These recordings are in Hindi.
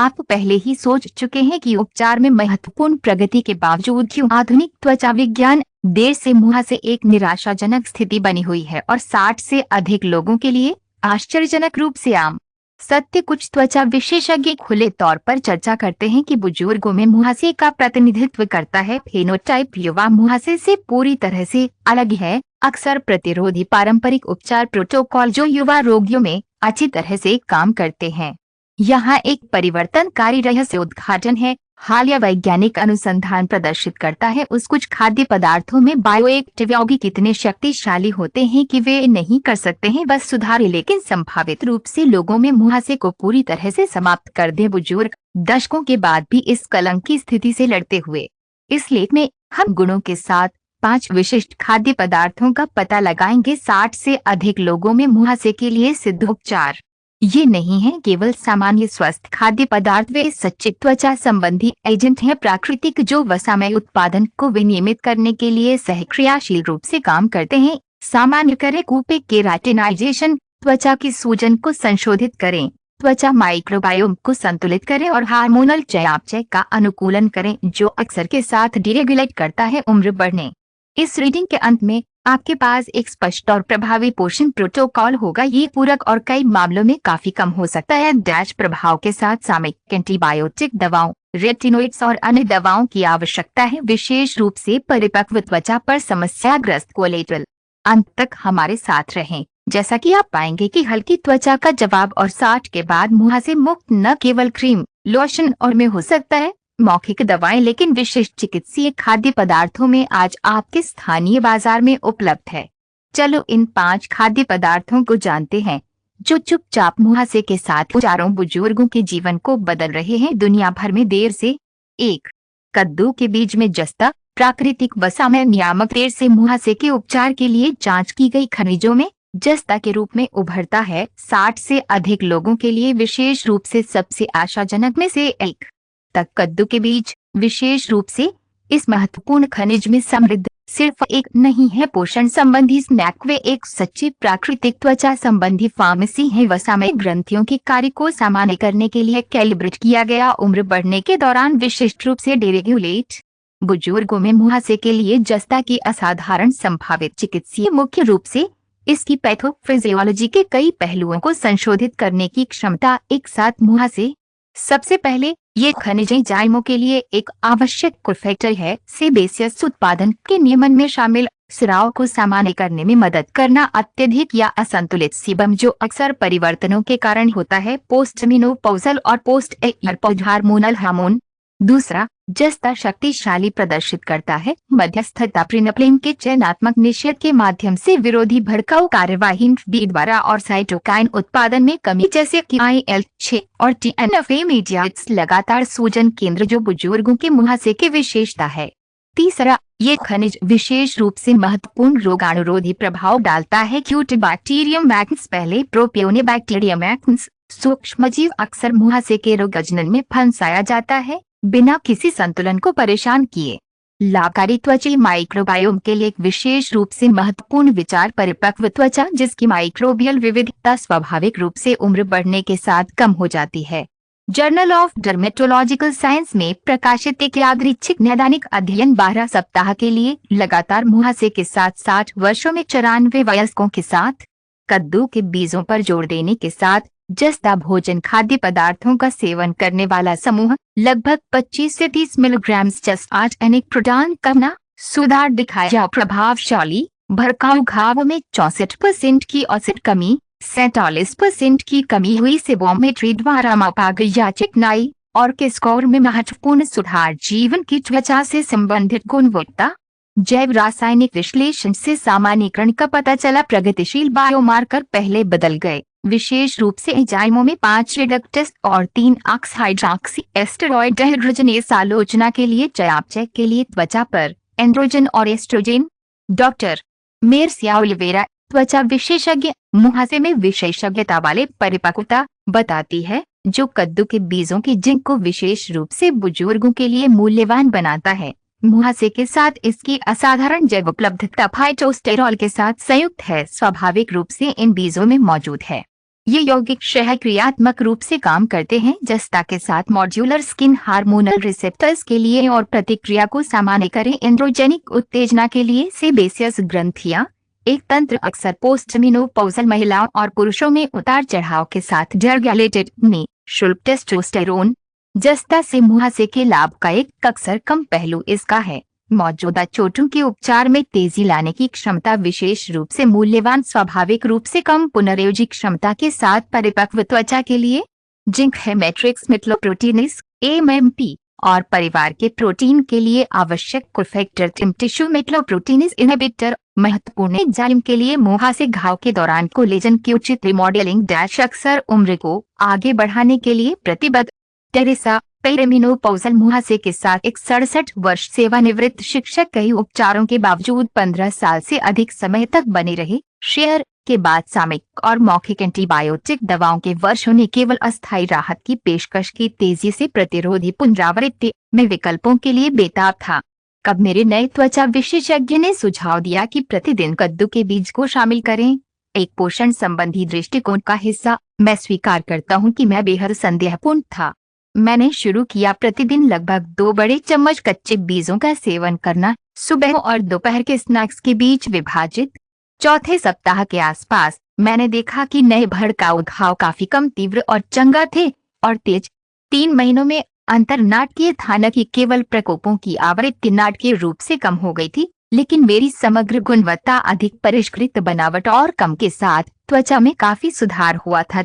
आप पहले ही सोच चुके हैं कि उपचार में महत्वपूर्ण प्रगति के बावजूद क्यों आधुनिक त्वचा विज्ञान देर से मुहासे एक निराशाजनक स्थिति बनी हुई है और 60 से अधिक लोगों के लिए आश्चर्यजनक रूप से आम सत्य। कुछ त्वचा विशेषज्ञ खुले तौर पर चर्चा करते हैं कि बुजुर्गों में मुहासे का प्रतिनिधित्व करता है। फेनोटाइप युवा मुहासे से पूरी तरह से अलग है। अक्सर प्रतिरोधी पारंपरिक उपचार प्रोटोकॉल जो युवा रोगियों में अच्छी तरह से काम करते हैं, यहाँ एक परिवर्तनकारी रहस्य उद्घाटन है। हालिया वैज्ञानिक अनुसंधान प्रदर्शित करता है उस कुछ खाद्य पदार्थों में बायोएक्टिव यौगिक कितने शक्तिशाली होते हैं कि वे नहीं कर सकते हैं बस सुधारे, लेकिन संभावित रूप से लोगों में मुहासे को पूरी तरह से समाप्त कर दे। बुजुर्ग दशकों के बाद भी इस कलंक की स्थिति से लड़ते हुए इस लेख में हम गुणों के साथ 5 विशिष्ट खाद्य पदार्थों का पता लगाएंगे। 60 से अधिक लोगों में मुहासे के लिए सिद्ध उपचार ये नहीं है केवल सामान्य स्वस्थ खाद्य पदार्थ, वे सच्चे त्वचा संबंधी एजेंट हैं, प्राकृतिक जो वसामय उत्पादन को विनियमित करने के लिए सहक्रियाशील रूप से काम करते हैं। सामान्य करें कूपे केराटिनाइजेशन, त्वचा की सूजन को संशोधित करें, त्वचा माइक्रोबायोम को संतुलित करें और हार्मोनल चयापचय का अनुकूलन करें जो अक्सर के साथ डिरेगुलेट करता है उम्र बढ़ने। इस रीडिंग के अंत में आपके पास एक स्पष्ट और प्रभावी पोषण प्रोटोकॉल होगा। ये पूरक और कई मामलों में काफी कम हो सकता है। डैश प्रभाव के साथ सामयिक एंटीबायोटिक दवाओं, रेटिनोइड्स और अन्य दवाओं की आवश्यकता है, विशेष रूप से परिपक्व त्वचा पर समस्याग्रस्त कोलेट्रल। अंत तक हमारे साथ रहें। जैसा कि आप पाएंगे कि हल्की त्वचा का जवाब और 60 के बाद मुहासे मुक्त न केवल क्रीम, लोशन और में हो सकता है मौखिक दवाएं, लेकिन विशिष्ट चिकित्सीय खाद्य पदार्थों में आज आपके स्थानीय बाजार में उपलब्ध है। चलो इन 5 खाद्य पदार्थों को जानते हैं जो चुपचाप मुहासे के साथ हजारों बुजुर्गों के जीवन को बदल रहे हैं दुनिया भर में देर से। 1. कद्दू के बीज में जस्ता, प्राकृतिक वसामय नियामक देर से मुहासे के उपचार के लिए जांच की गई खनिजों में जस्ता के रूप में उभरता है। 60 से अधिक लोगों के लिए विशेष रूप से सबसे आशाजनक में से एक तक कद्दू के बीज विशेष रूप से इस महत्वपूर्ण खनिज में समृद्ध सिर्फ एक नहीं है पोषण संबंधी स्नैक, वे एक सच्ची प्राकृतिक त्वचा संबंधी फार्मेसी है। वसामय ग्रंथियों के कार्य को सामान्य करने के लिए कैलिब्रेट किया गया, उम्र बढ़ने के दौरान विशिष्ट रूप से डिरेगुलेट। बुजुर्गों में मुहासे के लिए जस्ता की असाधारण संभावित चिकित्सीय मुख्य रूप से इसकी पैथोफिजियोलॉजी के कई पहलुओं को संशोधित करने की क्षमता। एक साथ मुहासे सबसे पहले ये खनिज एंजाइमों के लिए एक आवश्यक कोफैक्टर है। सेबेसियस उत्पादन के नियमन में शामिल स्राव को सामान्य करने में मदद करना, अत्यधिक या असंतुलित सीबम जो अक्सर परिवर्तनों के कारण होता है, पोस्ट मेनोपॉजल और पोस्ट एनोपॉज हार्मोनल हार्मोन। दूसरा, जस्ता शक्तिशाली प्रदर्शित करता है मध्यस्थता प्रिनप्लेन के चयनात्मक निषेध के माध्यम से विरोधी भड़काऊ कार्यवाही बी द्वारा और साइटोकाइन उत्पादन में कमी जैसे कि IL-6 और TNF मीडिएट्स लगातार सूजन केंद्र जो बुजुर्गों के मुहासे की विशेषता है। तीसरा, ये खनिज विशेष रूप से महत्वपूर्ण रोगाणुरोधी प्रभाव डालता है। क्यूटिबैक्टीरियम एक्न्स पहले प्रोपियोनिबैक्टीरियम एक्न्स सूक्ष्मजीव अक्सर मुहासे के रोगजनन में फंसाया जाता है बिना किसी संतुलन को परेशान किए। लाभकारी त्वचा माइक्रोबायोम के लिए एक विशेष रूप से महत्वपूर्ण विचार परिपक्व त्वचा जिसकी माइक्रोबियल विविधता स्वाभाविक रूप से उम्र बढ़ने के साथ कम हो जाती है। जर्नल ऑफ डर्मेटोलॉजिकल साइंस में प्रकाशित एक यादृच्छिक नैदानिक अध्ययन 12 सप्ताह के लिए लगातार मुहासे के साथ 60 वर्षों में 94 वयस्कों के साथ कद्दू के बीजों पर जोर देने के साथ जस्ता भोजन खाद्य पदार्थों का सेवन करने वाला समूह लगभग 25 से 30 मिलीग्राम जस्ट 8 एनिक प्रोटॉन करना सुधार दिखाया। प्रभावशाली भड़काऊ घाव में 64% की औसत कमी, 47% की कमी हुई सेबोमेट्री द्वारा मापा गया चिकनाई और के स्कोर में महत्वपूर्ण सुधार। जीवन की त्वचा से संबंधित गुणवत्ता, जैव रासायनिक विश्लेषण से सामान्यीकरण का पता चला। प्रगतिशील बायोमार्कर पहले बदल गए, विशेष रूप से एंजाइमों में 5 रिडक्टेस और 3 ऑक्सीहाइड्रॉक्सी एस्टेरॉयड डिहाइड्रोजनेस आलोचना के लिए चयापचय के लिए त्वचा पर एंड्रोजन और एस्ट्रोजेन। डॉक्टर मेर्सिया ओलिवेरा, त्वचा विशेषज्ञ, मुहासे में विशेषज्ञता वाले परिपक्वता बताती है जो कद्दू के बीजों की जिंक को विशेष रूप से बुजुर्गों के लिए मूल्यवान बनाता है। मुहासे के साथ इसकी असाधारण जैव उपलब्धता फाइटोस्टेरॉल के साथ संयुक्त है, स्वाभाविक रूप से इन बीजों में मौजूद है। ये यौगिक सहक्रियात्मक रूप से काम करते हैं जस्ता के साथ मॉड्यूलर स्किन हार्मोनल रिसेप्टर्स के लिए और प्रतिक्रिया को सामान्य करें। एंड्रोजेनिक उत्तेजना के लिए सेबेसियस ग्रंथियां एक तंत्र अक्सर पोस्ट मेनोपॉज़ल महिलाओं और पुरुषों में उतार चढ़ाव के साथ डिरेगुलेटेड निःशुल्क टेस्टोस्टेरोन जस्ता से मुहासे के लाभ का एक अक्सर कम पहलू इसका है मौजूदा चोटों के उपचार में तेजी लाने की क्षमता विशेष रूप से मूल्यवान स्वाभाविक रूप से कम पुनर्योजी क्षमता के साथ परिपक्व त्वचा के लिए जिंक है मैट्रिक्स मेटलोप्रोटीनेस एमएमपी और परिवार के प्रोटीन के लिए आवश्यक कोफैक्टर टिश्यू मेटलोप्रोटीनेस इनहिबिटर महत्वपूर्ण एंजाइम के लिए मुहासे घाव के दौरान कोलेजन की उचित रिमॉडलिंग डैश अक्सर उम्र को आगे बढ़ाने के लिए प्रतिबद्ध। टेरेसा पेरिमेनोपॉज़ल मुहासे के साथ एक 67 वर्ष सेवानिवृत्त शिक्षक कई उपचारों के बावजूद 15 साल से अधिक समय तक बने रहे। शेयर के बाद सामयिक और मौखिक एंटीबायोटिक दवाओं के वर्षों ने केवल अस्थायी राहत की पेशकश की तेजी से प्रतिरोधी पुनरावृत्ति में विकल्पों के लिए बेताब था। कब मेरे नए त्वचा विशेषज्ञ ने सुझाव दिया कि प्रतिदिन कद्दू के बीज को शामिल करें एक पोषण संबंधी दृष्टिकोण का हिस्सा। मैं स्वीकार करता हूं कि मैं बेहद संदेहपूर्ण था। मैंने शुरू किया प्रतिदिन लगभग 2 बड़े चम्मच कच्चे बीजों का सेवन करना सुबह और दोपहर के स्नैक्स के बीच विभाजित। चौथे सप्ताह के आसपास मैंने देखा कि नए भड़काऊ घाव काफी कम तीव्र और चंगा थे और तेज। 3 महीनों में अंतर नाटकीय था न कि केवल प्रकोपों की आवृत्ति नाटकीय रूप से कम हो गई थी लेकिन मेरी समग्र गुणवत्ता अधिक परिष्कृत बनावट और कम के साथ त्वचा में काफी सुधार हुआ था।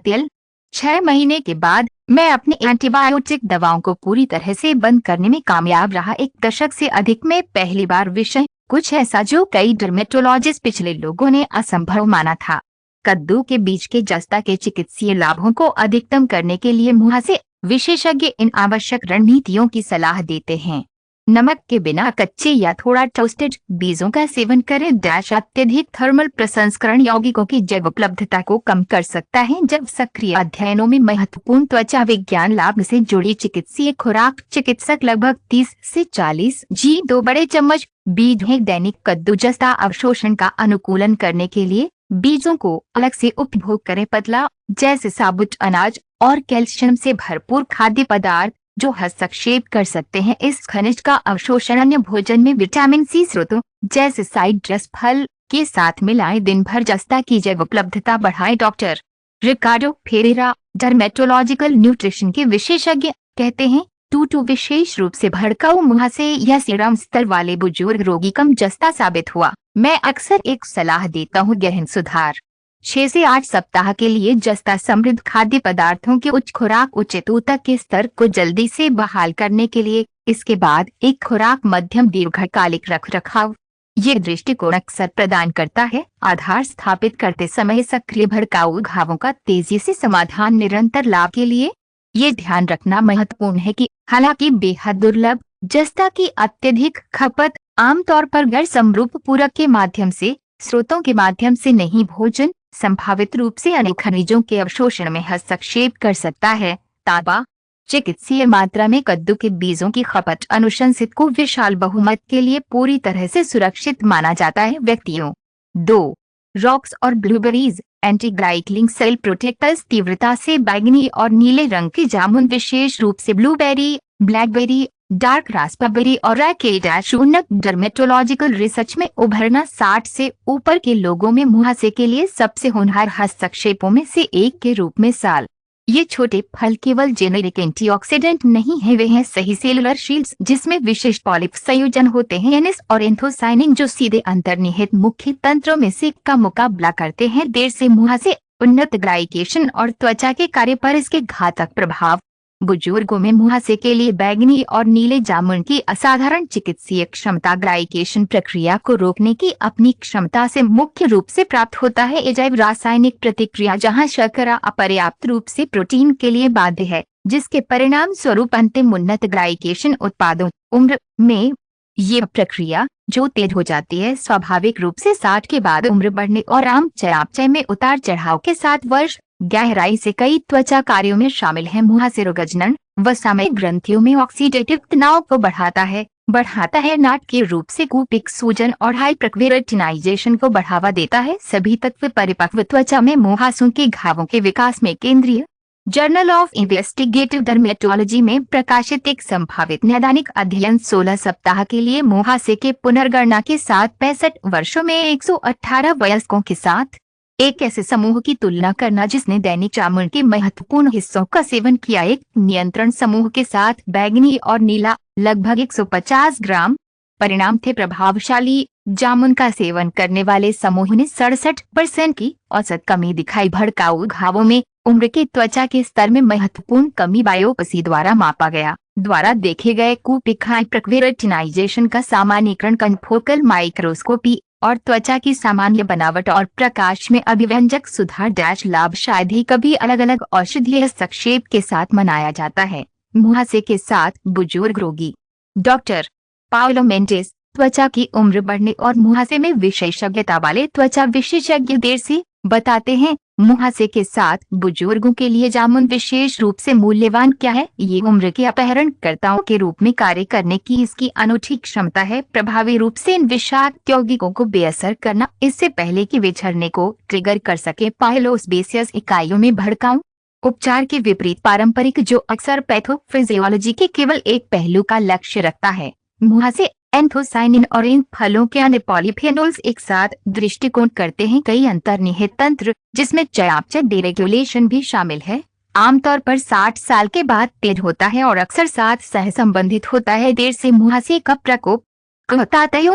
6 महीने के बाद मैं अपने एंटीबायोटिक दवाओं को पूरी तरह से बंद करने में कामयाब रहा। 1 दशक से अधिक में पहली बार विषय कुछ ऐसा जो कई डर्मेटोलॉजिस्ट पिछले लोगों ने असंभव माना था। कद्दू के बीज के जस्ता के चिकित्सीय लाभों को अधिकतम करने के लिए मुहासे विशेषज्ञ इन आवश्यक रणनीतियों की सलाह देते हैं। नमक के बिना कच्चे या थोड़ा टोस्टेड बीजों का सेवन करें डैश अत्यधिक थर्मल प्रसंस्करण यौगिकों की जैव उपलब्धता को कम कर सकता है। जब सक्रिय अध्ययनों में महत्वपूर्ण त्वचा विज्ञान लाभ से जुड़ी चिकित्सीय खुराक चिकित्सक लगभग 30 से 40 जी 2 बड़े चम्मच बीज हैं। दैनिक कद्दू जस्ता अवशोषण का अनुकूलन करने के लिए बीजों को अलग से उपभोग करें। पतला जैसे साबुत अनाज और कैल्शियम से भरपूर खाद्य पदार्थ जो हस्तक्षेप कर सकते हैं इस खनिज का अवशोषण अन्य भोजन में विटामिन सी स्रोतों जैसे साइट्रस फल के साथ मिलाएं। दिन भर जस्ता की जैव उपलब्धता बढ़ाएं। डॉक्टर रिकार्डो फेरेरा डर्मेटोलॉजिकल न्यूट्रिशन के विशेषज्ञ कहते हैं टूटू विशेष रूप से भड़काऊ मुहासे या सीरम स्तर वाले बुजुर्ग रोगी कम जस्ता साबित हुआ। मैं अक्सर एक सलाह देता हूँ गहन सुधार 6 से 8 सप्ताह के लिए जस्ता समृद्ध खाद्य पदार्थों की उच्च खुराक उचित ऊतक के स्तर को जल्दी से बहाल करने के लिए। इसके बाद एक खुराक मध्यम दीर्घकालिक रखरखाव ये दृष्टिकोण अक्सर प्रदान करता है। आधार स्थापित करते समय सक्रिय भड़काऊ घावों का तेजी से समाधान निरंतर लाभ के लिए ये ध्यान रखना महत्वपूर्ण है कि हालांकि बेहद दुर्लभ जस्ता की अत्यधिक खपत आमतौर पर गैर समरूप पूरक के माध्यम से स्रोतों के माध्यम से नहीं भोजन संभावित रूप से अनेक खनिजों के अवशोषण में हस्तक्षेप कर सकता है। ताबा चिकित्सीय मात्रा में कद्दू के बीजों की खपत अनुशंसित को विशाल बहुमत के लिए पूरी तरह से सुरक्षित माना जाता है। व्यक्तियों 2 रॉक्स और ब्लूबेरीज एंटीग्लाइकलिंग सेल प्रोटेक्टर्स तीव्रता से बैंगनी और नीले रंग के जामुन विशेष रूप से ब्लूबेरी ब्लैकबेरी डार्क रास्पबेरी और रैकेडैश उन्नत डर्मेटोलॉजिकल रिसर्च में उभरना 60 से ऊपर के लोगों में मुहासे के लिए सबसे होनहार हस्तक्षेपों में से एक के रूप में साल। ये छोटे फल केवल जेनेरिक एंटीऑक्सीडेंट नहीं है वे हैं सही सेलुलर शील्ड्स जिसमें विशेष पॉलिप संयोजन होते हैं एनिस और एंथोसाइनिन जो सीधे अंतर्निहित मुख्य तंत्रों में से का मुकाबला करते हैं। देर से मुहासे उन्नत ग्लाइकेशन और त्वचा के कार्य पर इसके घातक प्रभाव। बुजुर्गों में मुहासे के लिए बैंगनी और नीले जामुन की असाधारण चिकित्सीय क्षमता ग्लाइकेशन प्रक्रिया को रोकने की अपनी क्षमता से मुख्य रूप से प्राप्त होता है। ये जैव रासायनिक प्रतिक्रिया जहां शर्करा अपर्याप्त रूप से प्रोटीन के लिए बाध्य है जिसके परिणाम स्वरूप अंतिम उन्नत ग्लाइकेशन उत्पादों। उम्र में ये प्रक्रिया जो तेज हो जाती है स्वाभाविक रूप से 60 के बाद उम्र बढ़ने और आम चयापचय में उतार चढ़ाव के साथ वर्ष गहराई से कई त्वचा कार्यों में शामिल है। मुहासे रोगजनन व सामयिक ग्रंथियों में ऑक्सीडेटिव तनाव को बढ़ाता है बढ़ाता है, नाटकीय रूप से कूपिक सूजन और हाइपरकेराटिनाइजेशन को बढ़ावा देता है। सभी तत्व परिपक्व त्वचा में मुहासों के घावों के विकास में केंद्रीय। जर्नल ऑफ इन्वेस्टिगेटिव डर्मेटोलॉजी में प्रकाशित एक संभावित नैदानिक अध्ययन 16 सप्ताह के लिए मुहासे के पुनर्गणना के साथ 65 वर्षों में 118 वयस्कों के साथ एक ऐसे समूह की तुलना करना जिसने दैनिक जामुन के महत्वपूर्ण हिस्सों का सेवन किया, एक नियंत्रण समूह के साथ बैगनी और नीला लगभग 150 ग्राम। परिणाम थे, प्रभावशाली जामुन का सेवन करने वाले समूह ने 67% की औसत कमी दिखाई। भड़काऊ घावों में उम्र के त्वचा के स्तर में महत्वपूर्ण कमी बायोप्सी द्वारा मापा गया। द्वारा देखे गए कूपिक हाइपरकेराटिनाइजेशन का सामान्यीकरण कनफोकल माइक्रोस्कोपी और त्वचा की सामान्य बनावट और प्रकाश में अभिव्यंजक सुधार डैश लाभ शायद ही कभी अलग अलग औषधीय संक्षेप के साथ मनाया जाता है। मुहासे के साथ बुजुर्ग रोगी। डॉक्टर पाओलो मेंटेस, त्वचा की उम्र बढ़ने और मुहासे में विशेषज्ञता वाले त्वचा विशेषज्ञ देर से बताते हैं। मुहासे के साथ बुजुर्गों के लिए जामुन विशेष रूप से मूल्यवान क्या है? ये उम्र के अपहरणकर्ताओं के रूप में कार्य करने की इसकी अनूठी क्षमता है, प्रभावी रूप से इन विषाक्त यौगिकों को बेअसर करना इससे पहले कि वे झरने को ट्रिगर कर सके। पाइलोसबेसियस इकाइयों में भड़काऊ उपचार के विपरीत पारंपरिक, जो अक्सर पैथोफिजियोलॉजी के केवल एक पहलू का लक्ष्य रखता है। मुहासे एंथोसाइनिन और इन फलों के अन्य पॉलीफेनोल्स एक साथ दृष्टिकोण करते हैं। कई अंतर्निहित तंत्र जिसमें चयापचय डिरेगुलेशन भी शामिल है, आमतौर पर 60 साल के बाद तेज होता है और अक्सर साथ सह संबंधित होता है। देर से मुहासे का प्रकोप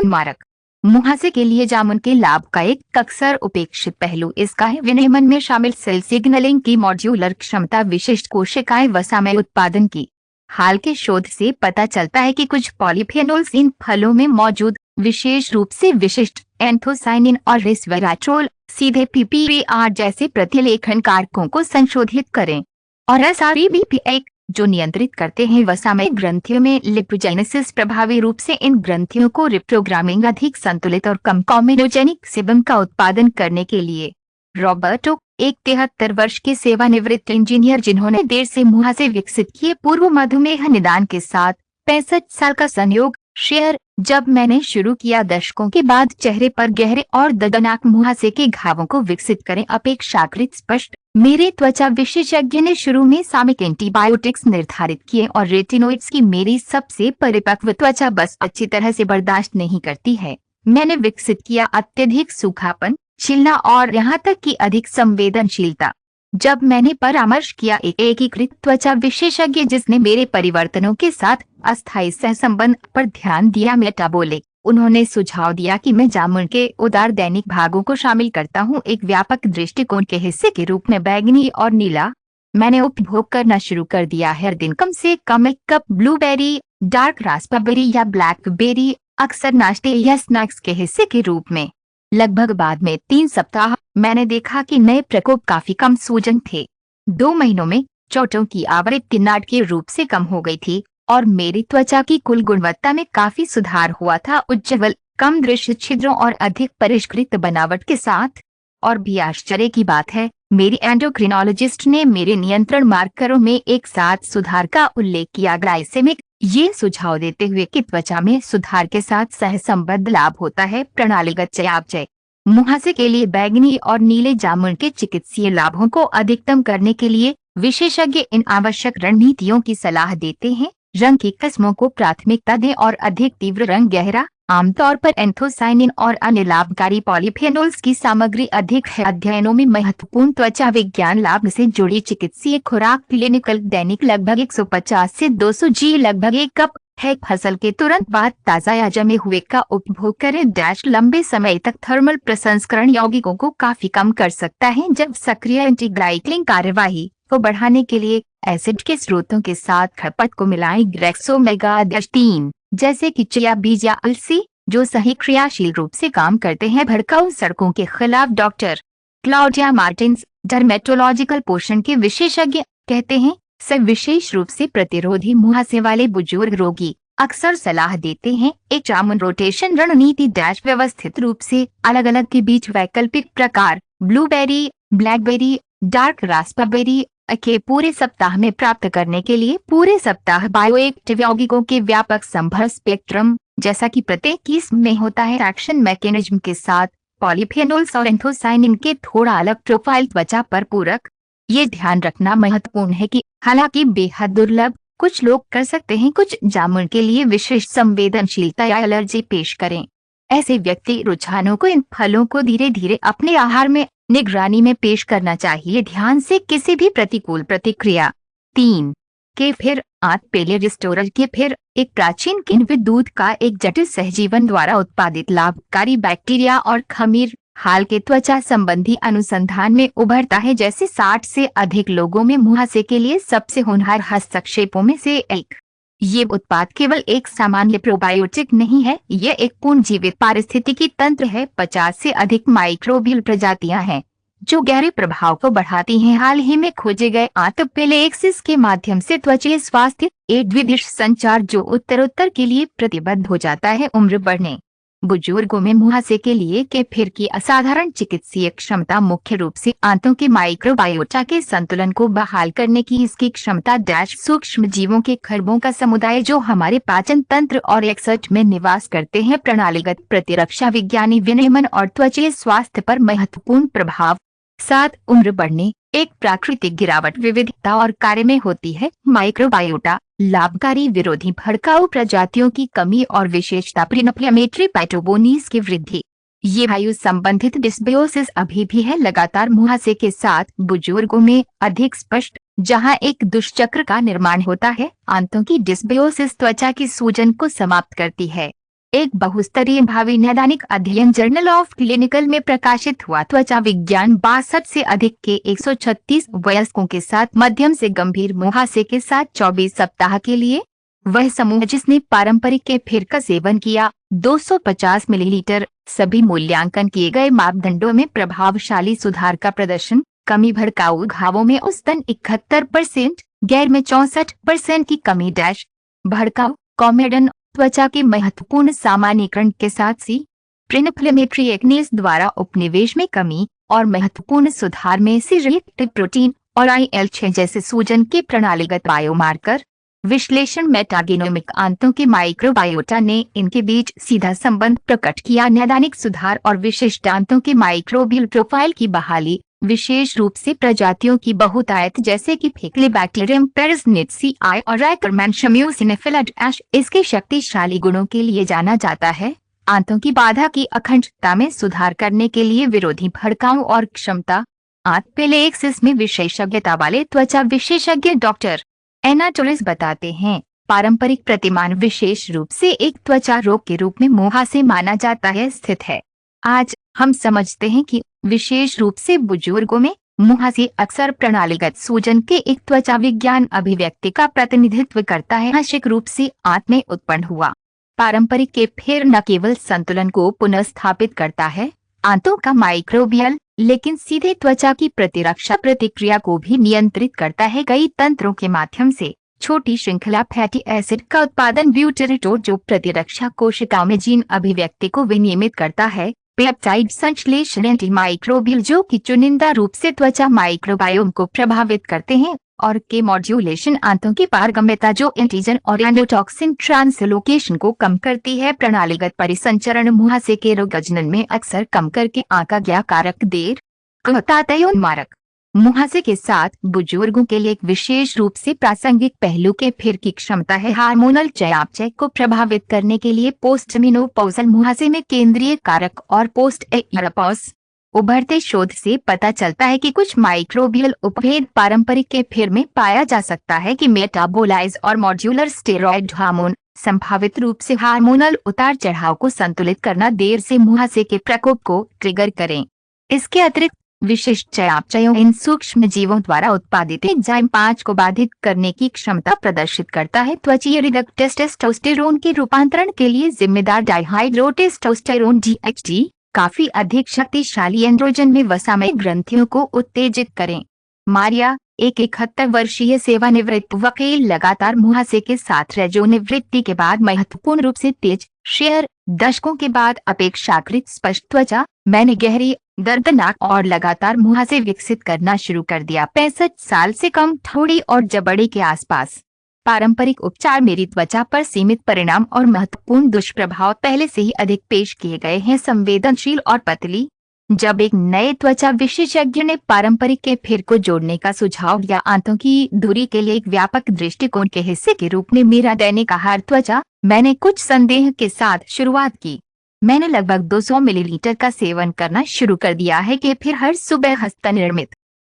मारक। मुहासे के लिए जामुन के लाभ का एक अक्सर उपेक्षित पहलू इसका है विनियमन में शामिल सेल सिग्नलिंग की मॉड्यूलर क्षमता, विशिष्ट कोशिकाएं वसा में उत्पादन की। हाल के शोध से पता चलता है कि कुछ पॉलीफेनोल्स इन फलों में मौजूद विशेष रूप से विशिष्ट एंथोसाइनिन और रेस्वेराट्रोल सीधे पीपीआर जैसे प्रतिलेखन कारकों को संशोधित करें और एसआरईबीपी1 जो नियंत्रित करते हैं वसामय ग्रंथियों में लिपोजेनेसिस, प्रभावी रूप से इन ग्रंथियों को रिप्रोग्रामिंग अधिक संतुलित और कम कॉम्बिनोजेनिक सेबम का उत्पादन करने के लिए। रॉबर्टो, एक 73 वर्ष के सेवानिवृत्त इंजीनियर जिन्होंने देर से मुहासे विकसित किए पूर्व मधुमेह निदान के साथ 65 साल का संयोग शेयर। जब मैंने शुरू किया दशकों के बाद चेहरे पर गहरे और दर्दनाक मुहासे के घावों को विकसित करें अपेक्षाकृत स्पष्ट, मेरे त्वचा विशेषज्ञ ने शुरू में सामयिक एंटीबायोटिक्स निर्धारित किए और रेटिनोइड्स की मेरी सबसे परिपक्व त्वचा बस अच्छी तरह से बर्दाश्त नहीं करती है। मैंने विकसित किया अत्यधिक सूखापन, छिलना और यहाँ तक कि अधिक संवेदनशीलता। जब मैंने परामर्श किया एक एकीकृत त्वचा विशेषज्ञ जिसने मेरे परिवर्तनों के साथ अस्थायी सहसंबंध पर ध्यान दिया मेटाबॉलिक, उन्होंने सुझाव दिया कि मैं जामुन के उदार दैनिक भागों को शामिल करता हूँ एक व्यापक दृष्टिकोण के हिस्से के रूप में बैगनी और नीला। मैंने उपभोग करना शुरू कर दिया हर दिन कम से कम एक कप ब्लूबेरी, डार्क रास्पबेरी या ब्लैकबेरी, अक्सर नाश्ते या स्नैक्स के हिस्से के रूप में। लगभग बाद में 3 सप्ताह मैंने देखा कि नए प्रकोप काफी कम सूजन थे। 2 महीनों में चोटों की आवृत्ति नाटकीय रूप से कम हो गई थी और मेरी त्वचा की कुल गुणवत्ता में काफी सुधार हुआ था, उज्ज्वल, कम दृश्य छिद्रों और अधिक परिष्कृत बनावट के साथ। और भी आश्चर्य की बात है, मेरी एंडोक्रिनोलॉजिस्ट ने मेरे नियंत्रण मार्करों में एक साथ सुधार का उल्लेख किया, ग्लाइसेमिक, ये सुझाव देते हुए कि त्वचा में सुधार के साथ सहसंबद्ध लाभ होता है। प्रणालीगत चयापचय। मुहासे के लिए बैगनी और नीले जामुन के चिकित्सीय लाभों को अधिकतम करने के लिए विशेषज्ञ इन आवश्यक रणनीतियों की सलाह देते हैं। रंग की किस्मों को प्राथमिकता दें और अधिक तीव्र रंग, गहरा, आमतौर पर एंथोसाइनिन और अन्य लाभकारी पॉलीफेनोल्स की सामग्री अधिक है। अध्ययनों में महत्वपूर्ण त्वचा विज्ञान लाभ से जुड़ी चिकित्सीय खुराक क्लिनिकल दैनिक लगभग 150 से 200 जी लगभग 1 कप है। फसल के तुरंत बाद ताज़ा या जमे हुए का उपभोग करें डैश लंबे समय तक थर्मल प्रसंस्करण यौगिकों को काफी कम कर सकता है जब सक्रिय एंटीग्लाइकलिंग कार्यवाही को बढ़ाने के लिए एसिड के स्रोतों के साथ खपत को मिलाएं। ग्रेक्सोमेगा-3 जैसे कि चिया बीज या अलसी जो सही क्रियाशील रूप से काम करते हैं भड़काऊ सड़कों के खिलाफ। डॉक्टर क्लाउडिया मार्टिन्स, डर्मेटोलॉजिकल पोषण के विशेषज्ञ, कहते हैं सब विशेष रूप से प्रतिरोधी मुहासे वाले बुजुर्ग रोगी अक्सर सलाह देते हैं एक जामुन रोटेशन रणनीति डैश व्यवस्थित रूप से अलग अलग के बीच वैकल्पिक प्रकार ब्लूबेरी, ब्लैकबेरी, डार्क रास्पबेरी, के पूरे सप्ताह में प्राप्त करने के लिए पूरे सप्ताह बायोएक्टिव यौगिकों के व्यापक संभव स्पेक्ट्रम, जैसा कि प्रत्येक किस्म में होता है, एक्शन मैकेनिज्म के साथ पॉलीफेनोल्स और एंथोसाइनिन के थोड़ा अलग प्रोफाइल त्वचा पर पूरक। ये ध्यान रखना महत्वपूर्ण है कि हालांकि बेहद दुर्लभ, कुछ लोग कर सकते हैं कुछ जामुन के लिए विशेष संवेदनशीलता या एलर्जी पेश करें। ऐसे व्यक्ति रुझानों को इन फलों को धीरे धीरे अपने आहार में निगरानी में पेश करना चाहिए, ध्यान से किसी भी प्रतिकूल प्रतिक्रिया। 3 केफिर आंत पेले रिस्टोरर केफिर एक प्राचीन किण्व दूध का एक जटिल सहजीवन द्वारा उत्पादित लाभकारी बैक्टीरिया और खमीर हाल के त्वचा संबंधी अनुसंधान में उभरता है, जैसे 60 से अधिक लोगों में मुहासे के लिए सबसे होनहार हस्तक्षेपों में से एक। ये उत्पाद केवल एक सामान्य प्रोबायोटिक नहीं है, यह एक पूर्ण जीवित पारिस्थितिकी तंत्र है। 50 से अधिक माइक्रोबियल प्रजातियां हैं जो गहरे प्रभाव को बढ़ाती हैं। हाल ही में खोजे गए आंतपेलेक्सिस के माध्यम से त्वचीय स्वास्थ्य एक द्विदिश संचार जो उत्तरोत्तर के लिए प्रतिबद्ध हो जाता है। उम्र बढ़ने बुजुर्गों में मुहासे के लिए केफिर की असाधारण चिकित्सीय क्षमता मुख्य रूप से आंतों के माइक्रोबायोटा के संतुलन को बहाल करने की इसकी क्षमता सूक्ष्म जीवों के खरबों का समुदाय जो हमारे पाचन तंत्र और एक्सर्ट में निवास करते हैं, प्रणालीगत प्रतिरक्षा, विज्ञानी विनियमन और त्वचीय स्वास्थ्य पर महत्वपूर्ण प्रभाव। 7 उम्र बढ़ने एक प्राकृतिक गिरावट विविधता और कार्य में होती है। माइक्रोबायोटा लाभकारी विरोधी भड़काऊ प्रजातियों की कमी और विशेषता प्रीइन्फ्लेमेटरी पैटोबोनीस की वृद्धि। ये वायु संबंधित डिस्बियोसिस अभी भी है लगातार मुहासे के साथ बुजुर्गों में अधिक स्पष्ट, जहां एक दुष्चक्र का निर्माण होता है। आंतों की डिस्बियोसिस त्वचा की सूजन को समाप्त करती है। एक बहुस्तरीय भावी नैदानिक अध्ययन जर्नल ऑफ क्लिनिकल में प्रकाशित हुआ। त्वचा विज्ञान 62 से अधिक के 136 वयस्कों के साथ मध्यम से गंभीर मुहासे के साथ 24 सप्ताह के लिए वह समूह जिसने पारंपरिक केफिर का सेवन किया 250 मिलीलीटर। सभी मूल्यांकन किए गए मापदंडों में प्रभावशाली सुधार का प्रदर्शन। कमी भड़काऊ घावों में औसतन 71%, गैर में 64% की कमी। भड़काऊ कॉमेडन त्वचा के महत्वपूर्ण सामान्यीकरण के साथ सी प्रीइन्फ्लेमेटरी एक्नेस द्वारा उपनिवेश में कमी और महत्वपूर्ण सुधार में सी रिएक्टिव प्रोटीन और IL-6 जैसे सूजन के प्रणालीगत बायोमार्कर विश्लेषण। मेटागेनोमिक आंतों के माइक्रोबायोटा ने इनके बीच सीधा संबंध प्रकट किया। नैदानिक सुधार और विशिष्ट आंतों के माइक्रोबियल प्रोफाइल की बहाली, विशेष रूप से प्रजातियों की बहुतायत जैसे कि फेक्लिबैक्टीरियम पेरिसनेटसीआई और रैकरमैनशम्यूसिनेफिलाडैश। इसके शक्तिशाली गुणों के लिए जाना जाता है। आंतों की बाधा की अखंडता में सुधार करने के लिए विरोधी भड़काऊ और क्षमता। आंतपेलेक्सिस में विशेषज्ञता वाले त्वचा विशेषज्ञ डॉक्टर एनाटोलिस बताते हैं, पारंपरिक प्रतिमान विशेष रूप से एक त्वचा रोग के रूप में मुहासे माना जाता है स्थित है। आज हम समझते हैं कि विशेष रूप से बुजुर्गों में मुहासे अक्सर प्रणालीगत सूजन के एक त्वचा विज्ञान अभिव्यक्ति का प्रतिनिधित्व करता है। आंशिक रूप से आंत में उत्पन्न हुआ पारंपरिक केफिर न केवल संतुलन को पुनर्स्थापित करता है आंतों का माइक्रोबियल, लेकिन सीधे त्वचा की प्रतिरक्षा प्रतिक्रिया को भी नियंत्रित करता है कई तंत्रों के माध्यम से। छोटी श्रृंखला फैटी एसिड का उत्पादन ब्यूटेरेटोर जो प्रतिरक्षा कोशिकाओं में जीन अभिव्यक्ति को विनियमित करता है। पेप्टाइड संश्लेषण एंटीमाइक्रोबियल जो कि चुनिंदा रूप से त्वचा माइक्रोबायोम को प्रभावित करते हैं। और के मॉड्यूलेशन आंतों की पारगम्यता जो एंटीजन और एंडोटॉक्सिन ट्रांसलोकेशन को कम करती है। प्रणालीगत परिसंचरण मुहासे के रोगजनन में अक्सर कम करके आंका गया कारक देर मारक। मुहासे के साथ बुजुर्गों के लिए एक विशेष रूप से प्रासंगिक पहलू के फिर की क्षमता है हार्मोनल चयापचय को प्रभावित करने के लिए पोस्ट मेनोपॉजल मुहासे में केंद्रीय कारक और पोस्ट एनोपॉज। उभरते शोध से पता चलता है कि कुछ माइक्रोबियल उपभेद पारंपरिक के फिर में पाया जा सकता है कि मेटाबोलाइज और मॉड्यूलर स्टेरॉयड हार्मोन संभावित रूप से हार्मोनल उतार चढ़ाव को संतुलित करना देर से मुहासे के प्रकोप को ट्रिगर करें। इसके अतिरिक्त विशिष्ट चयापचयों इन सूक्ष्म जीवों द्वारा उत्पादित एंजाइम 5 को बाधित करने की क्षमता प्रदर्शित करता है। त्वचीय रिडक्ट टेस्टोस्टेरोन के रूपांतरण के लिए जिम्मेदार डाइहाइड्रोटेस्टोस्टेरोन DHT काफी अधिक शक्तिशाली एंड्रोजन में वसामय ग्रंथियों को उत्तेजित करें। मारिया एक 71 वर्षीय सेवानिवृत्त वकील लगातार मुहासे के साथ रहे जो निवृत्ति के बाद महत्वपूर्ण रूप से तेज शेयर दशकों के बाद अपेक्षाकृत स्पष्ट त्वचा मैंने गहरी, दर्दनाक और लगातार मुहासे विकसित करना शुरू कर दिया। 65 साल से कम, थोड़ी और जबड़े के आसपास। पारंपरिक उपचार मेरी त्वचा पर सीमित परिणाम और महत्वपूर्ण दुष्प्रभाव पहले से ही अधिक पेश किए गए हैं। संवेदनशील और पतली। जब एक नए त्वचा विशेषज्ञ ने पारंपरिक के फिर को जोड़ने का सुझाव दिया, आंतों की दूरी के लिए एक व्यापक दृष्टिकोण के हिस्से के रूप में मेरा दैनिक आहार त्वचा, मैंने कुछ संदेह के साथ शुरुआत की। मैंने लगभग 200 मिलीलीटर का सेवन करना शुरू कर दिया है कि फिर हर सुबह हस्तनिर्मित।